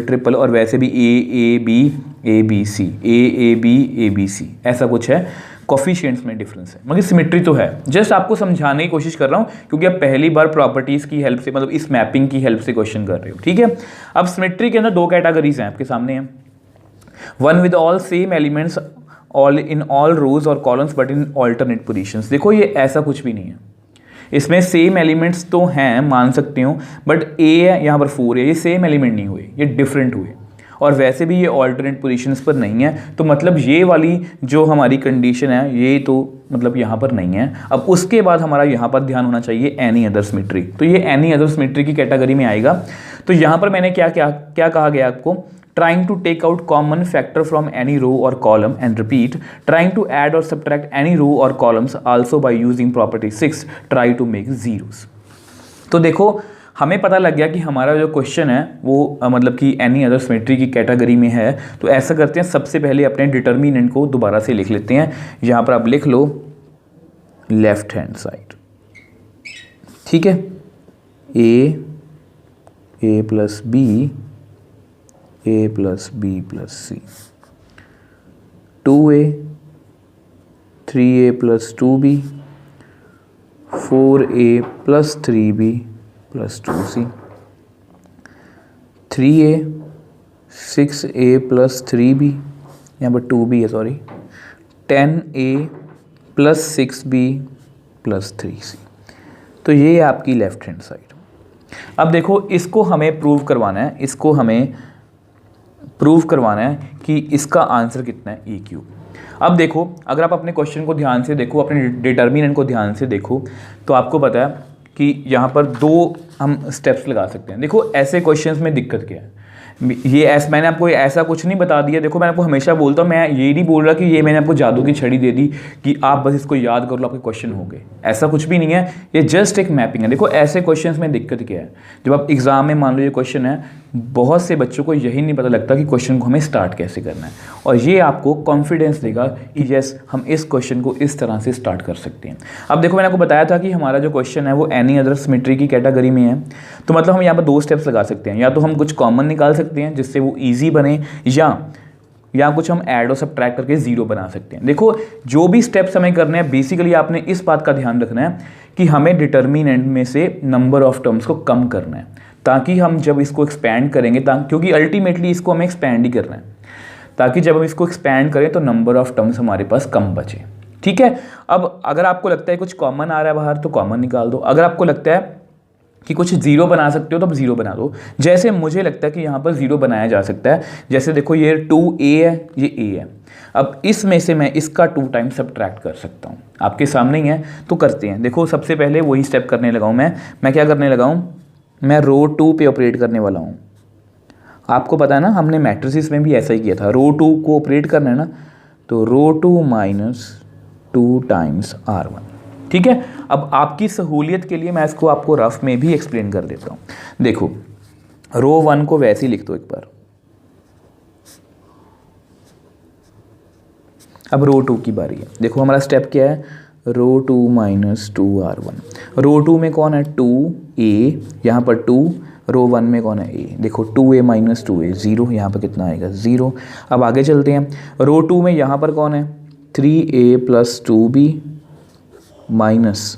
ट्रिपल, और वैसे भी a b a b c ऐसा कुछ है। कोफिशिएंट्स में डिफरेंस है, मगर सिमेट्री तो है। जस्ट आपको समझाने की कोशिश कर रहा हूँ क्योंकि आप पहली बार प्रॉपर्टीज़ की हेल्प से, मतलब इस मैपिंग की हेल्प से क्वेश्चन कर रहे हो, ठीक है। अब सिमेट्री के अंदर 2 कैटेगरीज हैं, आपके सामने हैं। One with all same elements all in all rows और columns but in alternate positions. देखो ये ऐसा कुछ भी नहीं है, इसमें सेम एलिमेंट्स तो हैं, मान सकते हो, बट ए है यहाँ पर 4 है, ये सेम एलिमेंट नहीं हुए, ये डिफरेंट हुए। और वैसे भी ये ऑल्टरनेट पोजीशंस पर नहीं है, तो मतलब ये वाली जो हमारी कंडीशन है ये तो मतलब यहाँ पर नहीं है। अब उसके बाद हमारा यहाँ पर ध्यान होना चाहिए एनी अदर सिमेट्री, तो ये एनी अदर सिमेट्री की कैटेगरी में आएगा। तो यहाँ पर मैंने क्या कहा गया आपको, trying to take out common factor from any row or column, and repeat, trying to add or subtract any row or columns also by using property 6, try to make zeros। तो देखो हमें पता लग गया कि हमारा जो क्वेश्चन है वो मतलब कि एनी अदर सिमेट्री की कैटेगरी में है। तो ऐसा करते हैं, सबसे पहले अपने डिटर्मिनेंट को दोबारा से लिख लेते हैं। यहाँ पर आप लिख लो लेफ्ट हैंड साइड, ठीक है, a plus b a plus b plus c, 2a 3a plus 2b 4a plus 3b plus 2c, 3a 6a plus 3b, यहाँ पर 2b है sorry, 10a plus 6b plus 3c। तो ये है आपकी left hand side. अब देखो इसको हमें प्रूव करवाना है, इसको हमें प्रूव करवाना है कि इसका आंसर कितना है, a³। अब देखो अगर आप अपने क्वेश्चन को ध्यान से देखो, अपने डिटर्मिनेंट को ध्यान से देखो, तो आपको पता है कि यहाँ पर 2 हम स्टेप्स लगा सकते हैं। देखो ऐसे क्वेश्चंस में दिक्कत क्या है, ये मैंने आपको ऐसा कुछ नहीं बता दिया। देखो मैं आपको हमेशा बोलता हूँ, मैं ये नहीं बोल रहा कि ये मैंने आपको जादू की छड़ी दे दी कि आप बस इसको याद कर लो आपके क्वेश्चन हो गए, ऐसा कुछ भी नहीं है। ये जस्ट एक मैपिंग है। देखो ऐसे क्वेश्चंस में दिक्कत क्या है, जब आप एग्जाम में मान लो ये क्वेश्चन है, बहुत से बच्चों को यही नहीं पता लगता कि क्वेश्चन को हमें स्टार्ट कैसे करना है, और ये आपको कॉन्फिडेंस देगा कि यस हम इस क्वेश्चन को इस तरह से स्टार्ट कर सकते हैं। अब देखो मैंने आपको बताया था कि हमारा जो क्वेश्चन है वो एनी अदर सिमेट्री की कैटेगरी में है, तो मतलब हम यहाँ पर 2 स्टेप्स लगा सकते हैं। या तो हम कुछ कॉमन निकाल सकते हैं जिससे वो ईजी बने, या कुछ हम ऐड और सबट्रैक्ट करके 0 बना सकते हैं। देखो जो भी स्टेप्स हमें करने हैं, बेसिकली आपने इस बात का ध्यान रखना है कि हमें डिटर्मिनेंट में से नंबर ऑफ टर्म्स को कम करना है, ताकि हम जब इसको एक्सपैंड करेंगे, क्योंकि अल्टीमेटली इसको हमें एक्सपैंड ही करना है, ताकि जब हम इसको एक्सपैंड करें तो नंबर ऑफ टर्म्स हमारे पास कम बचे, ठीक है। अब अगर आपको लगता है कुछ कॉमन आ रहा है बाहर तो कॉमन निकाल दो। अगर आपको लगता है कि कुछ ज़ीरो बना सकते हो तो अब ज़ीरो बना दो। जैसे मुझे लगता है कि यहाँ पर ज़ीरो बनाया जा सकता है, जैसे देखो ये 2a है, ये a है। अब इसमें से मैं इसका 2 टाइम्स सब्ट्रैक्ट कर सकता हूँ, आपके सामने ही है तो करते हैं। देखो सबसे पहले वही स्टेप करने लगा हूँ मैं क्या करने लगा हूँ, मैं रो 2 पे ऑपरेट करने वाला हूँ। आपको पता है ना, हमने मैट्रिसेस में भी ऐसा ही किया था, रो 2 को ऑपरेट करना है ना, तो रो 2 माइनस 2 टाइम्स r1। ठीक है, अब आपकी सहूलियत के लिए मैं इसको आपको रफ में भी एक्सप्लेन कर देता हूँ। देखो रो 1 को वैसे ही लिख दो एक बार, अब रो 2 की बारी है। देखो हमारा स्टेप क्या है, रो 2 माइनस 2r1। रो 2 में कौन है 2a, यहाँ पर 2, रो 1 में कौन है a। देखो 2a माइनस 2a 0, यहाँ पर कितना आएगा 0। अब आगे चलते हैं, रो 2 में यहाँ पर कौन है 3a plus 2b minus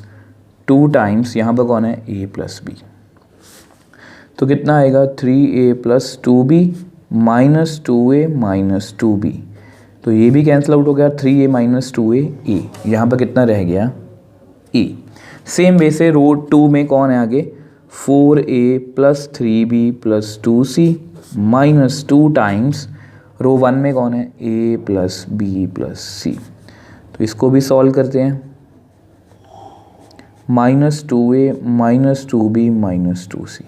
2 times यहाँ पर कौन है a प्लस b, तो कितना आएगा 3a plus 2b minus 2a minus 2b, तो ये भी कैंसिल आउट हो गया, 3a माइनस 2a a, यहाँ पर कितना रह गया a। सेम वे से रो 2 में कौन है आगे 4a plus 3b plus 2c minus 2 times row 1 में कौन है a plus b plus c, तो इसको भी सॉल्व करते हैं, minus 2a minus 2b minus 2c,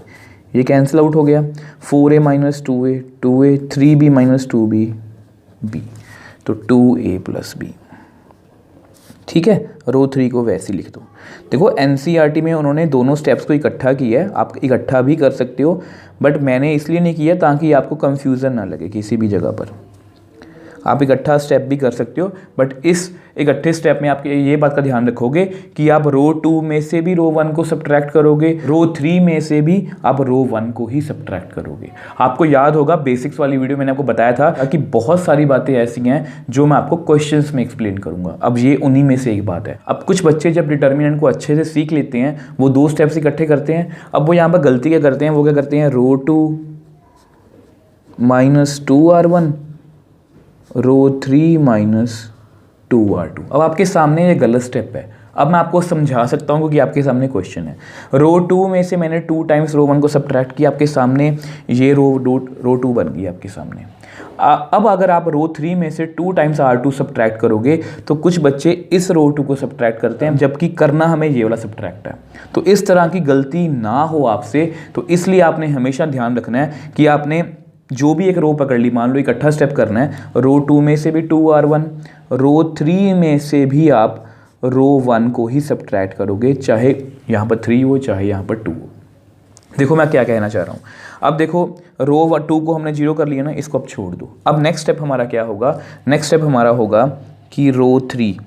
ये कैंसिल आउट हो गया, 4a minus 2a 2a, 3b minus 2b b, तो 2a प्लस b। ठीक है, रो 3 को वैसे लिख दो। देखो एनसीईआरटी में उन्होंने दोनों स्टेप्स को इकट्ठा किया है, आप इकट्ठा भी कर सकते हो, बट मैंने इसलिए नहीं किया ताकि आपको कंफ्यूजन ना लगे किसी भी जगह पर। आप इकट्ठा स्टेप भी कर सकते हो, बट इस इकट्ठे स्टेप में आप ये बात का ध्यान रखोगे कि आप रो 2 में से भी रो 1 को सब्ट्रैक्ट करोगे, रो 3 में से भी आप रो 1 को ही सब्ट्रैक्ट करोगे। आपको याद होगा बेसिक्स वाली वीडियो मैंने आपको बताया था कि बहुत सारी बातें ऐसी हैं जो मैं आपको क्वेश्चंस में एक्सप्लेन करूंगा, अब ये उन्हीं में से एक बात है। अब कुछ बच्चे जब डिटर्मिनेंट को अच्छे से सीख लेते हैं, वो 2 स्टेप्स इकट्ठे करते हैं। अब वो यहाँ पर गलती क्या करते हैं, वो क्या करते हैं रो 2 माइनस 2r1 रो 3 माइनस 2r2। अब आपके सामने ये गलत स्टेप है, अब मैं आपको समझा सकता हूँ क्योंकि आपके सामने क्वेश्चन है। रो 2 में से मैंने 2 टाइम्स रो 1 को सब्ट्रैक्ट किया, आपके सामने ये रो 2 बन गई आपके सामने। अब अगर आप रो 3 में से 2 टाइम्स r2 सब्ट्रैक्ट करोगे तो कुछ बच्चे इस रो 2 को सब्ट्रैक्ट करते हैं, जबकि करना हमें ये वाला सब्ट्रैक्ट है। तो इस तरह की गलती ना हो आपसे, तो इसलिए आपने हमेशा ध्यान रखना है कि आपने जो भी एक रो पकड़ ली, मान लो इकट्ठा स्टेप करना है, रो 2 में से भी 2r1, रो 3 में से भी आप रो 1 को ही सब्ट्रैक्ट करोगे, चाहे यहाँ पर 3 हो चाहे यहाँ पर 2 हो। देखो मैं क्या कहना चाह रहा हूँ, अब देखो रो 2 को हमने 0 कर लिया ना, इसको अब छोड़ दो। अब नेक्स्ट स्टेप हमारा क्या होगा, नेक्स्ट स्टेप हमारा होगा कि रो 3,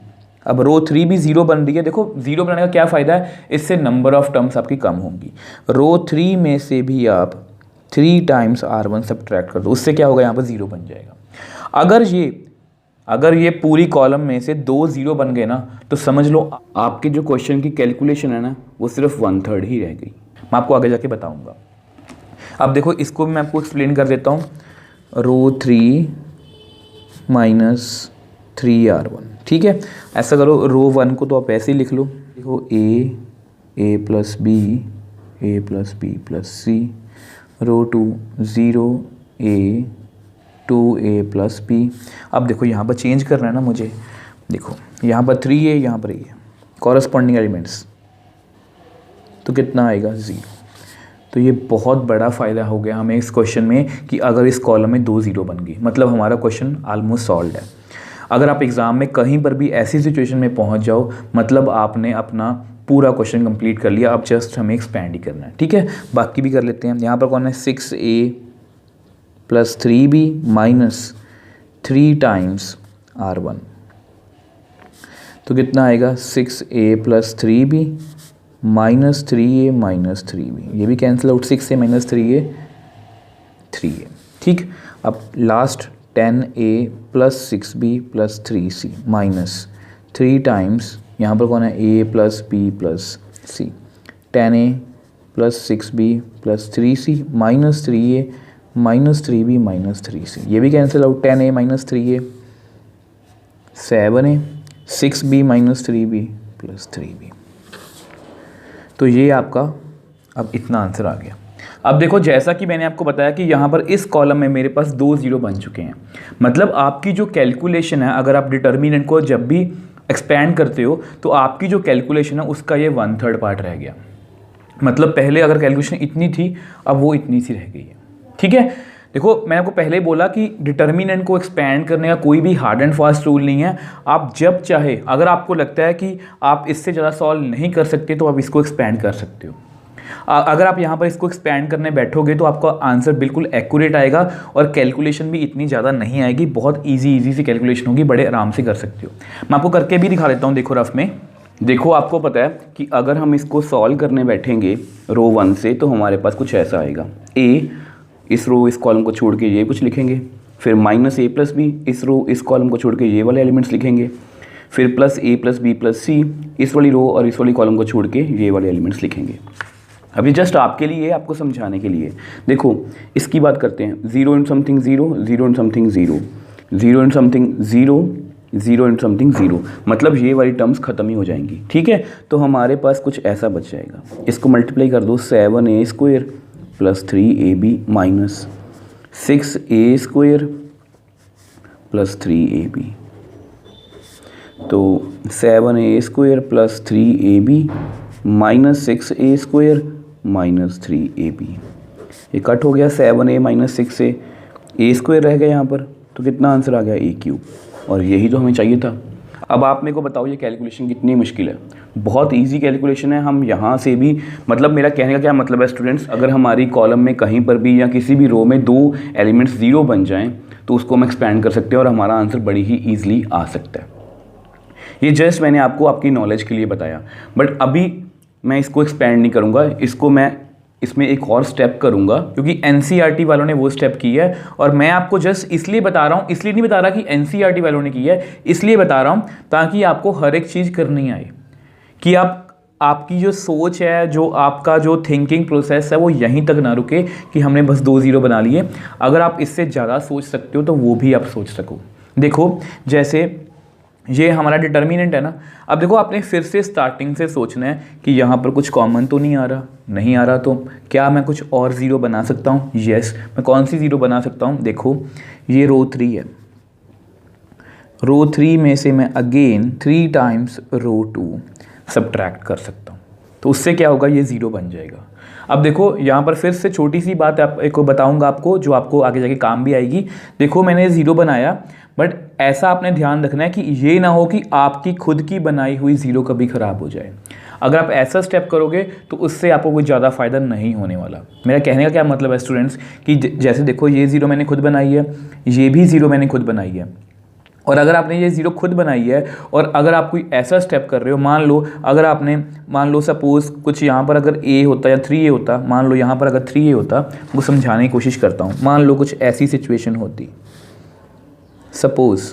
अब रो 3 भी 0 बन रही है। देखो 0 बनाने का क्या फ़ायदा है, इससे नंबर ऑफ टर्म्स आपकी कम होंगी। रो 3 में से भी आप 3 टाइम्स r1 सब्ट्रैक्ट कर दो, उससे क्या होगा यहाँ पर 0 बन जाएगा। अगर ये पूरी कॉलम में से 2 0 बन गए ना, तो समझ लो आपके जो क्वेश्चन की कैलकुलेशन है ना, वो सिर्फ 1/3 ही रह गई। मैं आपको आगे जाके बताऊंगा। अब देखो इसको भी मैं आपको एक्सप्लेन कर देता हूँ, रो 3 माइनस 3r1। ठीक है, ऐसा करो, रो 1 को तो आप ऐसे ही लिख लो, देखो a plus b a plus b plus c, row 2 0a 2a plus b। अब देखो यहाँ पर चेंज करना है ना मुझे, देखो यहाँ पर 3a यहाँ पर a, कॉरस्पॉन्डिंग एलिमेंट्स, तो कितना आएगा 0। तो ये बहुत बड़ा फ़ायदा हो गया हमें इस क्वेश्चन में कि अगर इस कॉलम में 2 0 बन गई, मतलब हमारा क्वेश्चन ऑलमोस्ट सॉल्व है। अगर आप एग्ज़ाम में कहीं पर भी ऐसी सिचुएशन में पहुँच जाओ, मतलब आपने अपना पूरा क्वेश्चन कंप्लीट कर लिया, अब जस्ट हमें एक्सपैंड ही करना है। ठीक है, बाकी भी कर लेते हैं। यहाँ पर कौन है 6a plus 3b minus 3 times r1, तो कितना आएगा 6a plus 3b minus 3a minus 3b, ये भी cancel out, 6a minus 3a 3a। ठीक, अब last 10a plus 6b plus 3c minus 3 times, यहाँ पर कौन है a plus b plus c, 10a plus 6b plus 3c minus 3a minus 3b minus 3c, ये भी cancel out, 10a minus 3a 7a 6b minus 3b plus 3b। तो ये आपका अब इतना आंसर आ गया। अब देखो जैसा कि मैंने आपको बताया कि यहाँ पर इस कॉलम में मेरे पास 2 0 बन चुके हैं, मतलब आपकी जो कैलकुलेशन है, अगर आप डिटर्मिनेंट को जब भी एक्सपेंड करते हो तो आपकी जो कैलकुलेशन है उसका ये 1/3 पार्ट रह गया। मतलब पहले अगर कैलकुलेशन इतनी थी, अब वो इतनी सी रह गई है। ठीक है, देखो मैंने आपको पहले ही बोला कि डिटर्मिनेंट को एक्सपेंड करने का कोई भी हार्ड एंड फास्ट रूल नहीं है। आप जब चाहे, अगर आपको लगता है कि आप इससे ज़्यादा सॉल्व नहीं कर सकते तो आप इसको एक्सपेंड कर सकते हो। अगर आप यहाँ पर इसको एक्सपेंड करने बैठोगे तो आपका आंसर बिल्कुल एक्यूरेट आएगा और कैलकुलेशन भी इतनी ज़्यादा नहीं आएगी, बहुत ईजी सी कैलकुलेशन होगी, बड़े आराम से कर सकते हो। मैं आपको करके भी दिखा देता हूँ। देखो रफ में, देखो आपको पता है कि अगर हम इसको सॉल्व करने बैठेंगे रो 1 से तो हमारे पास कुछ ऐसा आएगा। ए, इस रो इस कॉलम को छोड़ के ये कुछ लिखेंगे, फिर माइनस ए प्लस बी, इस रो इस कॉलम को छोड़ के ये वाले एलिमेंट्स लिखेंगे, फिर प्लस ए प्लस बी प्लस सी, इस वाली रो और इस वाली कॉलम को छोड़ के ये वाले एलिमेंट्स लिखेंगे। अभी जस्ट आपके लिए, आपको समझाने के लिए। देखो इसकी बात करते हैं, 0 in something 0, 0 in something 0, 0 in something 0, 0 in something 0, मतलब ये वाली टर्म्स ख़त्म ही हो जाएंगी। ठीक है, तो हमारे पास कुछ ऐसा बच जाएगा। इसको मल्टीप्लाई कर दो, 7a² plus 3ab minus 6a² plus 3ab, तो 7a² plus 3ab minus 6a² minus 3ab, ये कट हो गया, 7a माइनस 6a, a² रह गया यहाँ पर, तो कितना आंसर आ गया a³, और यही तो हमें चाहिए था। अब आप मेरे को बताओ ये कैलकुलेशन कितनी मुश्किल है? बहुत इजी कैलकुलेशन है। हम यहाँ से भी, मतलब मेरा कहने का क्या मतलब है स्टूडेंट्स, अगर हमारी कॉलम में कहीं पर भी या किसी भी रो में 2 एलिमेंट्स 0 बन जाएं तो उसको हम एक्सपेंड कर सकते हैं और हमारा आंसर बड़ी ही ईजिली आ सकता है। ये जस्ट मैंने आपको आपकी नॉलेज के लिए बताया, बट अभी मैं इसको एक्सपेंड नहीं करूँगा, इसको मैं इसमें एक और स्टेप करूंगा, क्योंकि एनसीईआरटी वालों ने वो स्टेप की है और मैं आपको जस्ट इसलिए बता रहा हूँ, इसलिए नहीं बता रहा कि एनसीईआरटी वालों ने की है, इसलिए बता रहा हूँ ताकि आपको हर एक चीज़ करनी आए, कि आपकी जो सोच है, जो आपका जो थिंकिंग प्रोसेस है वो यहीं तक ना रुके कि हमने बस 2 0 बना लिए। अगर आप इससे ज़्यादा सोच सकते हो तो वो भी आप सोच सको। देखो जैसे ये हमारा डिटर्मिनेंट है ना, अब देखो आपने फिर से स्टार्टिंग से सोचना है कि यहाँ पर कुछ कॉमन तो नहीं आ रहा, तो क्या मैं कुछ और 0 बना सकता हूँ? यस, मैं कौन सी 0 बना सकता हूँ? देखो ये रो 3 है, रो 3 में से मैं अगेन 3 टाइम्स रो 2 सब्ट्रैक्ट कर सकता हूँ, तो उससे क्या होगा, ये 0 बन जाएगा। अब देखो यहाँ पर फिर से छोटी सी बात आपको बताऊँगा आपको, जो आपको आगे जाके काम भी आएगी। देखो मैंने 0 बनाया, बट ऐसा आपने ध्यान रखना है कि ये ना हो कि आपकी खुद की बनाई हुई 0 कभी ख़राब हो जाए। अगर आप ऐसा स्टेप करोगे तो उससे आपको कोई ज़्यादा फ़ायदा नहीं होने वाला। मेरा कहने का क्या मतलब है स्टूडेंट्स, कि जैसे देखो ये 0 मैंने खुद बनाई है, ये भी 0 मैंने खुद बनाई है, और अगर आपने ये 0 खुद बनाई है और अगर आप कोई ऐसा स्टेप कर रहे हो, मान लो सपोज़ कुछ यहाँ पर अगर a होता या 3a होता, मान लो यहाँ पर अगर 3a होता, वो समझाने की कोशिश करता हूँ। मान लो कुछ ऐसी सिचुएशन होती, सपोज़,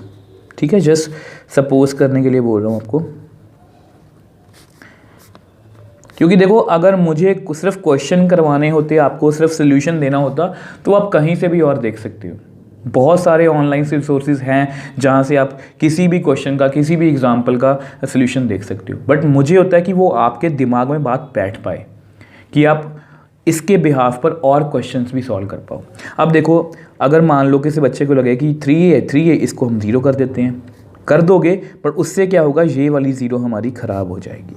ठीक है, जस्ट सपोज़ करने के लिए बोल रहा हूँ आपको, क्योंकि देखो अगर मुझे सिर्फ क्वेश्चन करवाने होते, आपको सिर्फ सोल्यूशन देना होता, तो आप कहीं से भी और देख सकते हो। बहुत सारे ऑनलाइन रिसोर्सेज हैं जहाँ से आप किसी भी क्वेश्चन का, किसी भी एग्जाम्पल का सोल्यूशन देख सकते हो, बट मुझे होता है कि वो आपके दिमाग में बात बैठ पाए, कि आप इसके बिहाफ पर और क्वेश्चंस भी सॉल्व कर पाओ। अब देखो अगर मान लो किसी बच्चे को लगे कि 3a इसको हम 0 कर देते हैं, कर दोगे, पर उससे क्या होगा, ये वाली 0 हमारी ख़राब हो जाएगी।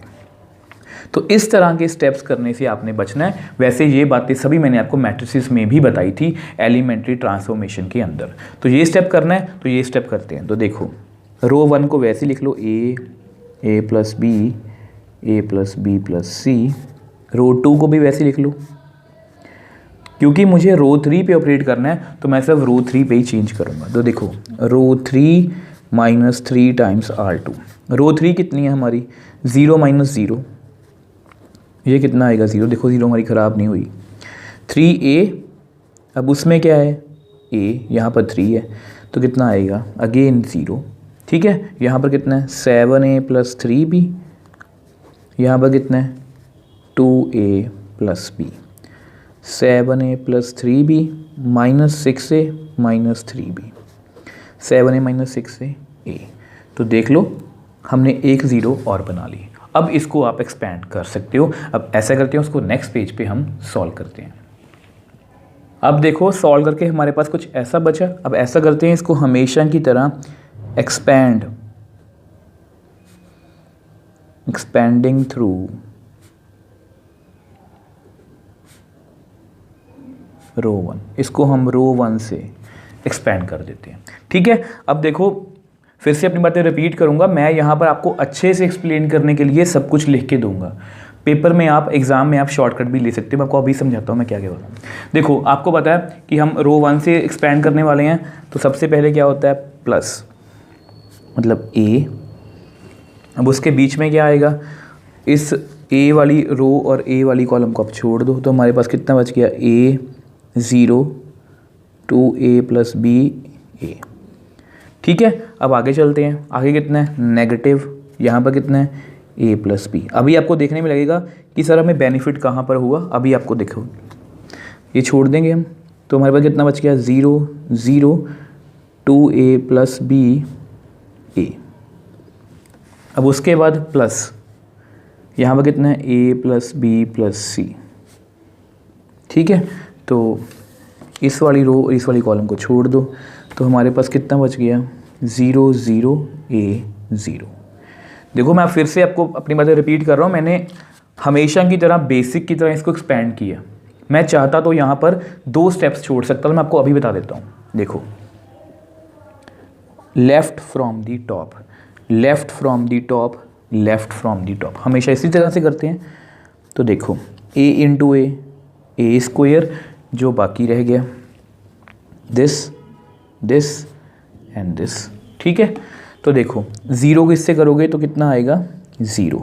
तो इस तरह के स्टेप्स करने से आपने बचना है। वैसे ये बातें सभी मैंने आपको मैट्रिसेस में भी बताई थी एलिमेंट्री ट्रांसफॉर्मेशन के अंदर। तो ये स्टेप करना है, तो ये स्टेप करते हैं। तो देखो रो 1 को वैसे लिख लो, a plus b, a plus b plus c. Row 2 को भी वैसे लिख लो, क्योंकि मुझे रो 3 पे ऑपरेट करना है तो मैं सिर्फ रो 3 पे ही चेंज करूँगा। तो देखो रो 3 माइनस 3 टाइम्स R2। रो 3 कितनी है हमारी, 0 माइनस 0, ये कितना आएगा 0। देखो 0 हमारी ख़राब नहीं हुई। 3a, अब उसमें क्या है a, यहाँ पर 3 है, तो कितना आएगा अगेन 0। ठीक है, यहाँ पर कितना है 7a प्लस 3b, यहाँ पर कितना है 2a plus b। 7a plus 3b minus 6a minus 3b, 7a minus 6a। तो देख लो हमने एक 0 और बना ली। अब इसको आप एक्सपेंड कर सकते हो। अब ऐसा करते हैं, उसको नेक्स्ट पेज पे हम सॉल्व करते हैं। अब देखो सॉल्व करके हमारे पास कुछ ऐसा बचा। अब ऐसा करते हैं, इसको हमेशा की तरह एक्सपेंडिंग थ्रू रो 1, इसको हम रो 1 से एक्सपेंड कर देते हैं। ठीक है, अब देखो फिर से अपनी बातें रिपीट करूंगा। मैं यहाँ पर आपको अच्छे से एक्सप्लेन करने के लिए सब कुछ लिख के दूंगा। पेपर में आप, एग्जाम में आप शॉर्टकट भी ले सकते हो। मैं आपको अभी समझाता हूँ मैं क्या कह रहा हूँ। देखो आपको पता है कि हम रो 1 से एक्सपेंड करने वाले हैं, तो सबसे पहले क्या होता है, प्लस मतलब ए। अब उसके बीच में क्या आएगा, इस ए वाली रो और ए वाली कॉलम को आप छोड़ दो, तो हमारे पास कितना बच गया, ए 0 2a + b a। ठीक है, अब आगे चलते हैं। आगे कितना है, नेगेटिव, यहाँ पर कितना है, a + b। अभी आपको देखने में लगेगा कि सर हमें बेनिफिट कहाँ पर हुआ। अभी आपको देखो, ये छोड़ देंगे हम, तो हमारे पास कितना बच गया, 0 0 2a + b a। अब उसके बाद प्लस, यहाँ पर कितना है, a + b + c। ठीक है, तो इस वाली रो और इस वाली कॉलम को छोड़ दो, तो हमारे पास कितना बच गया, 0 0 a 0। देखो मैं फिर से आपको अपनी बातें रिपीट कर रहा हूँ। मैंने हमेशा की तरह बेसिक की तरह इसको एक्सपेंड किया। मैं चाहता तो यहाँ पर 2 स्टेप्स छोड़ सकता था, मैं आपको अभी बता देता हूँ। देखो, left from the top, left from the top, left from the top, हमेशा इसी तरह से करते हैं। तो देखो a × a² जो बाकी रह गया, दिस एंड दिस। ठीक है, तो देखो 0 को इससे करोगे तो कितना आएगा, 0।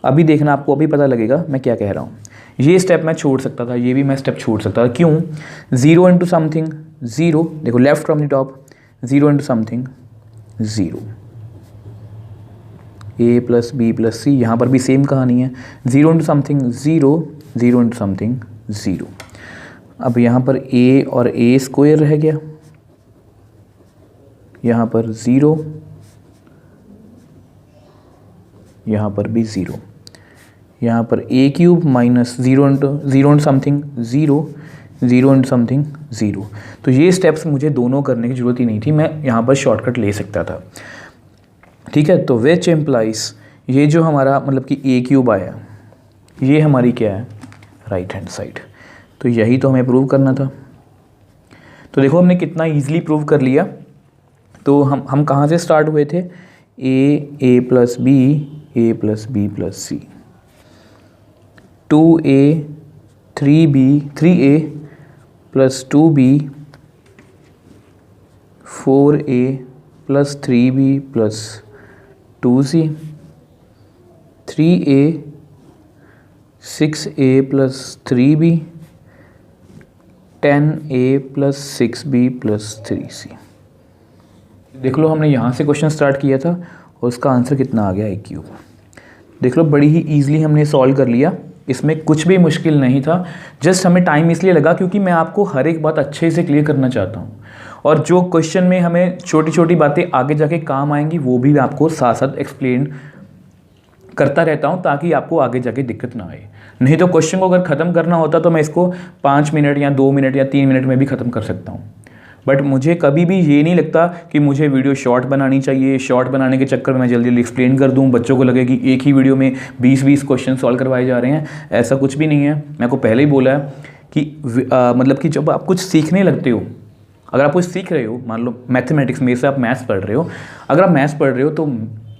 अभी देखना, आपको अभी पता लगेगा मैं क्या कह रहा हूँ। ये स्टेप मैं छोड़ सकता था, ये भी मैं स्टेप छोड़ सकता था। क्यों, 0 × समथिंग 0। देखो left from the top, 0 × something 0, a + b + c। यहाँ पर भी सेम कहानी है, 0 × समथिंग 0, 0 × समथिंग 0। अब यहाँ पर a और a² रह गया, यहाँ पर 0, यहाँ पर भी 0, यहाँ पर a³ - 0 × समथिंग 0, 0 × समथिंग 0। तो ये स्टेप्स मुझे दोनों करने की ज़रूरत ही नहीं थी, मैं यहाँ पर शॉर्टकट ले सकता था। ठीक है, तो विच एम्प्लाइज, ये जो हमारा मतलब कि a³ आया, ये हमारी क्या है, राइट हैंड साइड। तो यही तो हमें प्रूव करना था। तो देखो हमने कितना इजीली प्रूव कर लिया। तो हम कहाँ से स्टार्ट हुए थे, a + b, a + b + c, 2a 3a + 2b, 4a + 3b + 2c, 3a 6a + 3b, 10a + 6b + 3c। देख लो हमने यहाँ से क्वेश्चन स्टार्ट किया था और उसका आंसर कितना आ गया, a³। देख लो बड़ी ही ईजिली हमने सॉल्व कर लिया, इसमें कुछ भी मुश्किल नहीं था। जस्ट हमें टाइम इसलिए लगा क्योंकि मैं आपको हर एक बात अच्छे से क्लियर करना चाहता हूँ, और जो क्वेश्चन में हमें छोटी छोटी बातें आगे जाके काम आएंगी वो भी मैं आपको साथ साथ एक्सप्लेन करता रहता हूँ, ताकि आपको आगे जाके दिक्कत ना आए। नहीं तो क्वेश्चन को अगर ख़त्म करना होता तो मैं इसको 5 मिनट या 2 मिनट या 3 मिनट में भी ख़त्म कर सकता हूँ। बट मुझे कभी भी ये नहीं लगता कि मुझे वीडियो शॉर्ट बनानी चाहिए, शॉर्ट बनाने के चक्कर में मैं जल्दी जल्दी एक्सप्लेन कर दूं, बच्चों को लगे कि एक ही वीडियो में 20-20 क्वेश्चन सॉल्व करवाए जा रहे हैं। ऐसा कुछ भी नहीं है। मैं आपको पहले ही बोला है कि मतलब कि जब आप कुछ सीखने लगते हो, अगर आप कुछ सीख रहे हो, मान लो मैथमेटिक्स में से आप मैथ्स पढ़ रहे हो, अगर आप मैथ्स पढ़ रहे हो तो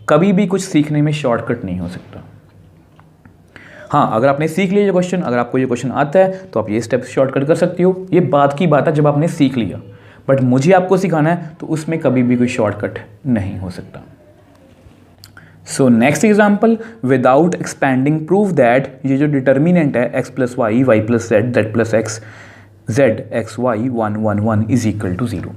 कभी भी कुछ सीखने में शॉर्टकट नहीं हो सकता। हाँ, अगर आपने सीख लिया ये क्वेश्चन, अगर आपको ये क्वेश्चन आता है तो आप ये स्टेप शॉर्टकट कर सकते हो, ये बात की बात है जब आपने सीख लिया। बट मुझे आपको सिखाना है तो उसमें कभी भी कोई शॉर्टकट नहीं हो सकता। So next example, without expanding prove that, ये जो डिटर्मिनेंट है x + y, y + z, z + x, z x y 1 1 1 = 0।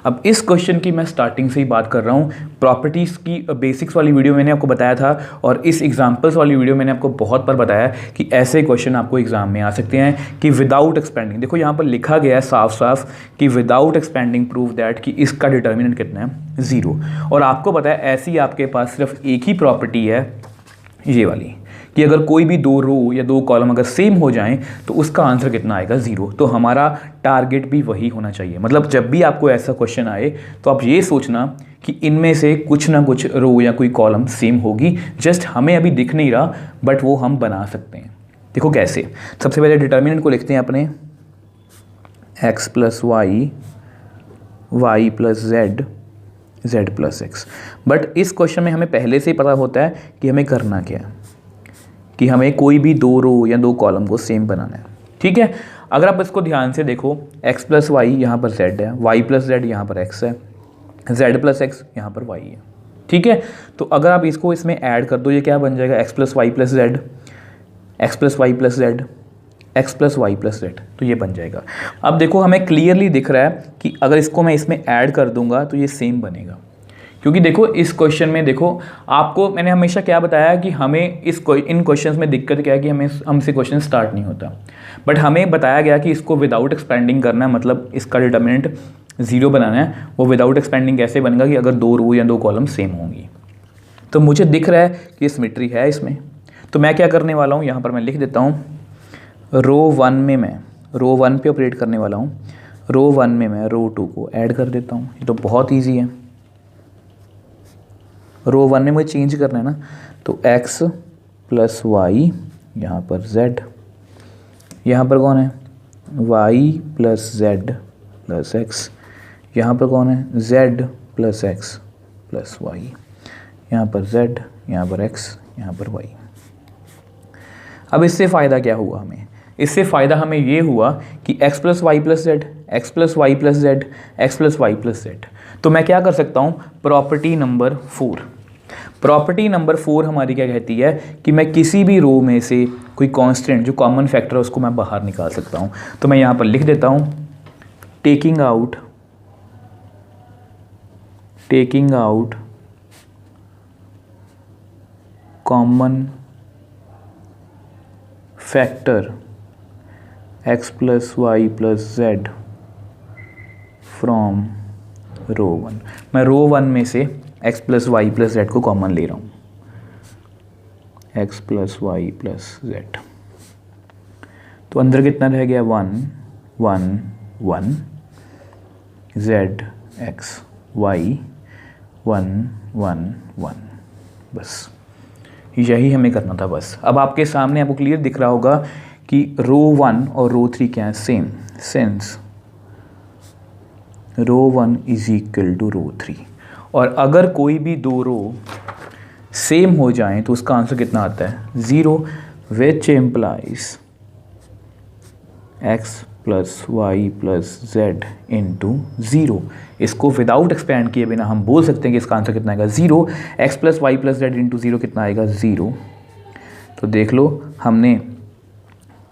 अब इस क्वेश्चन की मैं स्टार्टिंग से ही बात कर रहा हूँ। प्रॉपर्टीज़ की बेसिक्स वाली वीडियो मैंने आपको बताया था, और इस एग्जांपल्स वाली वीडियो मैंने आपको बहुत बार बताया कि ऐसे क्वेश्चन आपको एग्जाम में आ सकते हैं कि विदाउट एक्सपेंडिंग। देखो यहाँ पर लिखा गया है साफ साफ कि विदाउट एक्सपेंडिंग प्रूव दैट, कि इसका डिटर्मिनेंट कितना है, 0। और आपको पता है ऐसी आपके पास सिर्फ एक ही प्रॉपर्टी है, ये वाली, कि अगर कोई भी 2 रो या 2 कॉलम अगर सेम हो जाएं तो उसका आंसर कितना आएगा, 0। तो हमारा टारगेट भी वही होना चाहिए। मतलब जब भी आपको ऐसा क्वेश्चन आए तो आप ये सोचना कि इनमें से कुछ ना कुछ रो या कोई कॉलम सेम होगी, जस्ट हमें अभी दिख नहीं रहा बट वो हम बना सकते हैं। देखो कैसे, सबसे पहले डिटर्मिनेंट को लिखते हैं अपने x plus y, y plus z, z plus x. But इस क्वेश्चन में हमें पहले से ही पता होता है कि हमें करना क्या है, कि हमें कोई भी 2 रो या 2 कॉलम को सेम बनाना है। ठीक है, अगर आप इसको ध्यान से देखो, x प्लस वाई यहाँ पर z है, y प्लस जेड यहाँ पर x है, z प्लस एक्स यहाँ पर y है। ठीक है, तो अगर आप इसको इसमें ऐड कर दो, ये क्या बन जाएगा, x plus y plus z, x plus y plus z, x plus y plus z, तो ये बन जाएगा। अब देखो हमें क्लियरली दिख रहा है कि अगर इसको मैं इसमें ऐड कर दूंगा तो ये सेम बनेगा, क्योंकि देखो इस क्वेश्चन में देखो आपको मैंने हमेशा क्या बताया कि हमें इन क्वेश्चंस में दिक्कत क्या है कि हमसे क्वेश्चन स्टार्ट नहीं होता, बट हमें बताया गया कि इसको विदाउट एक्सपेंडिंग करना है, मतलब इसका डिटर्मिनेंट 0 बनाना है। वो विदाउट एक्सपेंडिंग कैसे बनेगा कि अगर 2 रो या 2 कॉलम सेम होंगी। तो मुझे दिख रहा है कि ये सिमेट्री है इसमें, तो मैं क्या करने वाला हूँ, यहाँ पर मैं लिख देता हूँ रो 1 में मैं रो 1 पे ऑपरेट करने वाला हूँ, रो 1 में मैं रो 2 को ऐड कर देता हूँ। ये तो बहुत ईजी है। रो 1 में मुझे चेंज करना है ना, तो x प्लस वाई, यहाँ पर z, यहाँ पर कौन है y plus z plus x, यहाँ पर कौन है z plus x plus y, यहाँ पर z, यहाँ पर x, यहाँ पर y। अब इससे फ़ायदा क्या हुआ हमें, इससे फ़ायदा हमें ये हुआ कि x plus y plus z, x plus y plus z, x plus y plus z. तो मैं क्या कर सकता हूँ, प्रॉपर्टी नंबर 4, प्रॉपर्टी नंबर 4 हमारी क्या कहती है कि मैं किसी भी रो में से कोई कांस्टेंट जो कॉमन फैक्टर है उसको मैं बाहर निकाल सकता हूँ। तो मैं यहाँ पर लिख देता हूँ taking out common factor x plus y plus z from row 1। मैं रो 1 में से x plus y plus z को कॉमन ले रहा हूँ, x plus y plus z. तो अंदर कितना रह गया, 1 1 1, z x y 1 1 1, बस यही हमें करना था बस। अब आपके सामने आपको क्लियर दिख रहा होगा कि रो 1 और रो 3 क्या है, same, sense row 1 is equal to row 3। और अगर कोई भी 2 रो सेम हो जाएं तो उसका आंसर कितना आता है, 0, which implies x plus y plus z into 0। इसको विदाउट एक्सपेंड किए बिना हम बोल सकते हैं कि इसका आंसर कितना आएगा, 0। x plus y plus z into 0 कितना आएगा, 0। तो देख लो हमने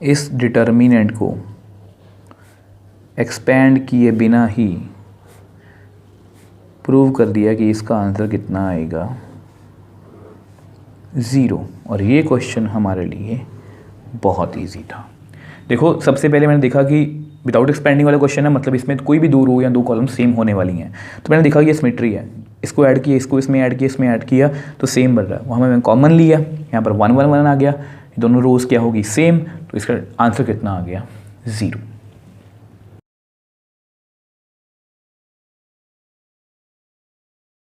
इस डिटर्मिनेंट को एक्सपेंड किए बिना ही प्रूव कर दिया कि इसका आंसर कितना आएगा, 0। और ये क्वेश्चन हमारे लिए बहुत ईजी था। देखो सबसे पहले मैंने देखा कि विदाउट एक्सपेंडिंग वाला क्वेश्चन है, मतलब इसमें कोई भी 2 रो या 2 कॉलम सेम होने वाली हैं। तो मैंने देखा कि ये सिमेट्री है, इसको ऐड किया, इसको इसमें ऐड किया, इसमें ऐड किया तो सेम बन रहा है। वहाँ मैंने कॉमन लिया, यहाँ पर 1 1 1 आ गया, दोनों रोज क्या होगी, सेम। तो इसका आंसर कितना आ गया, 0।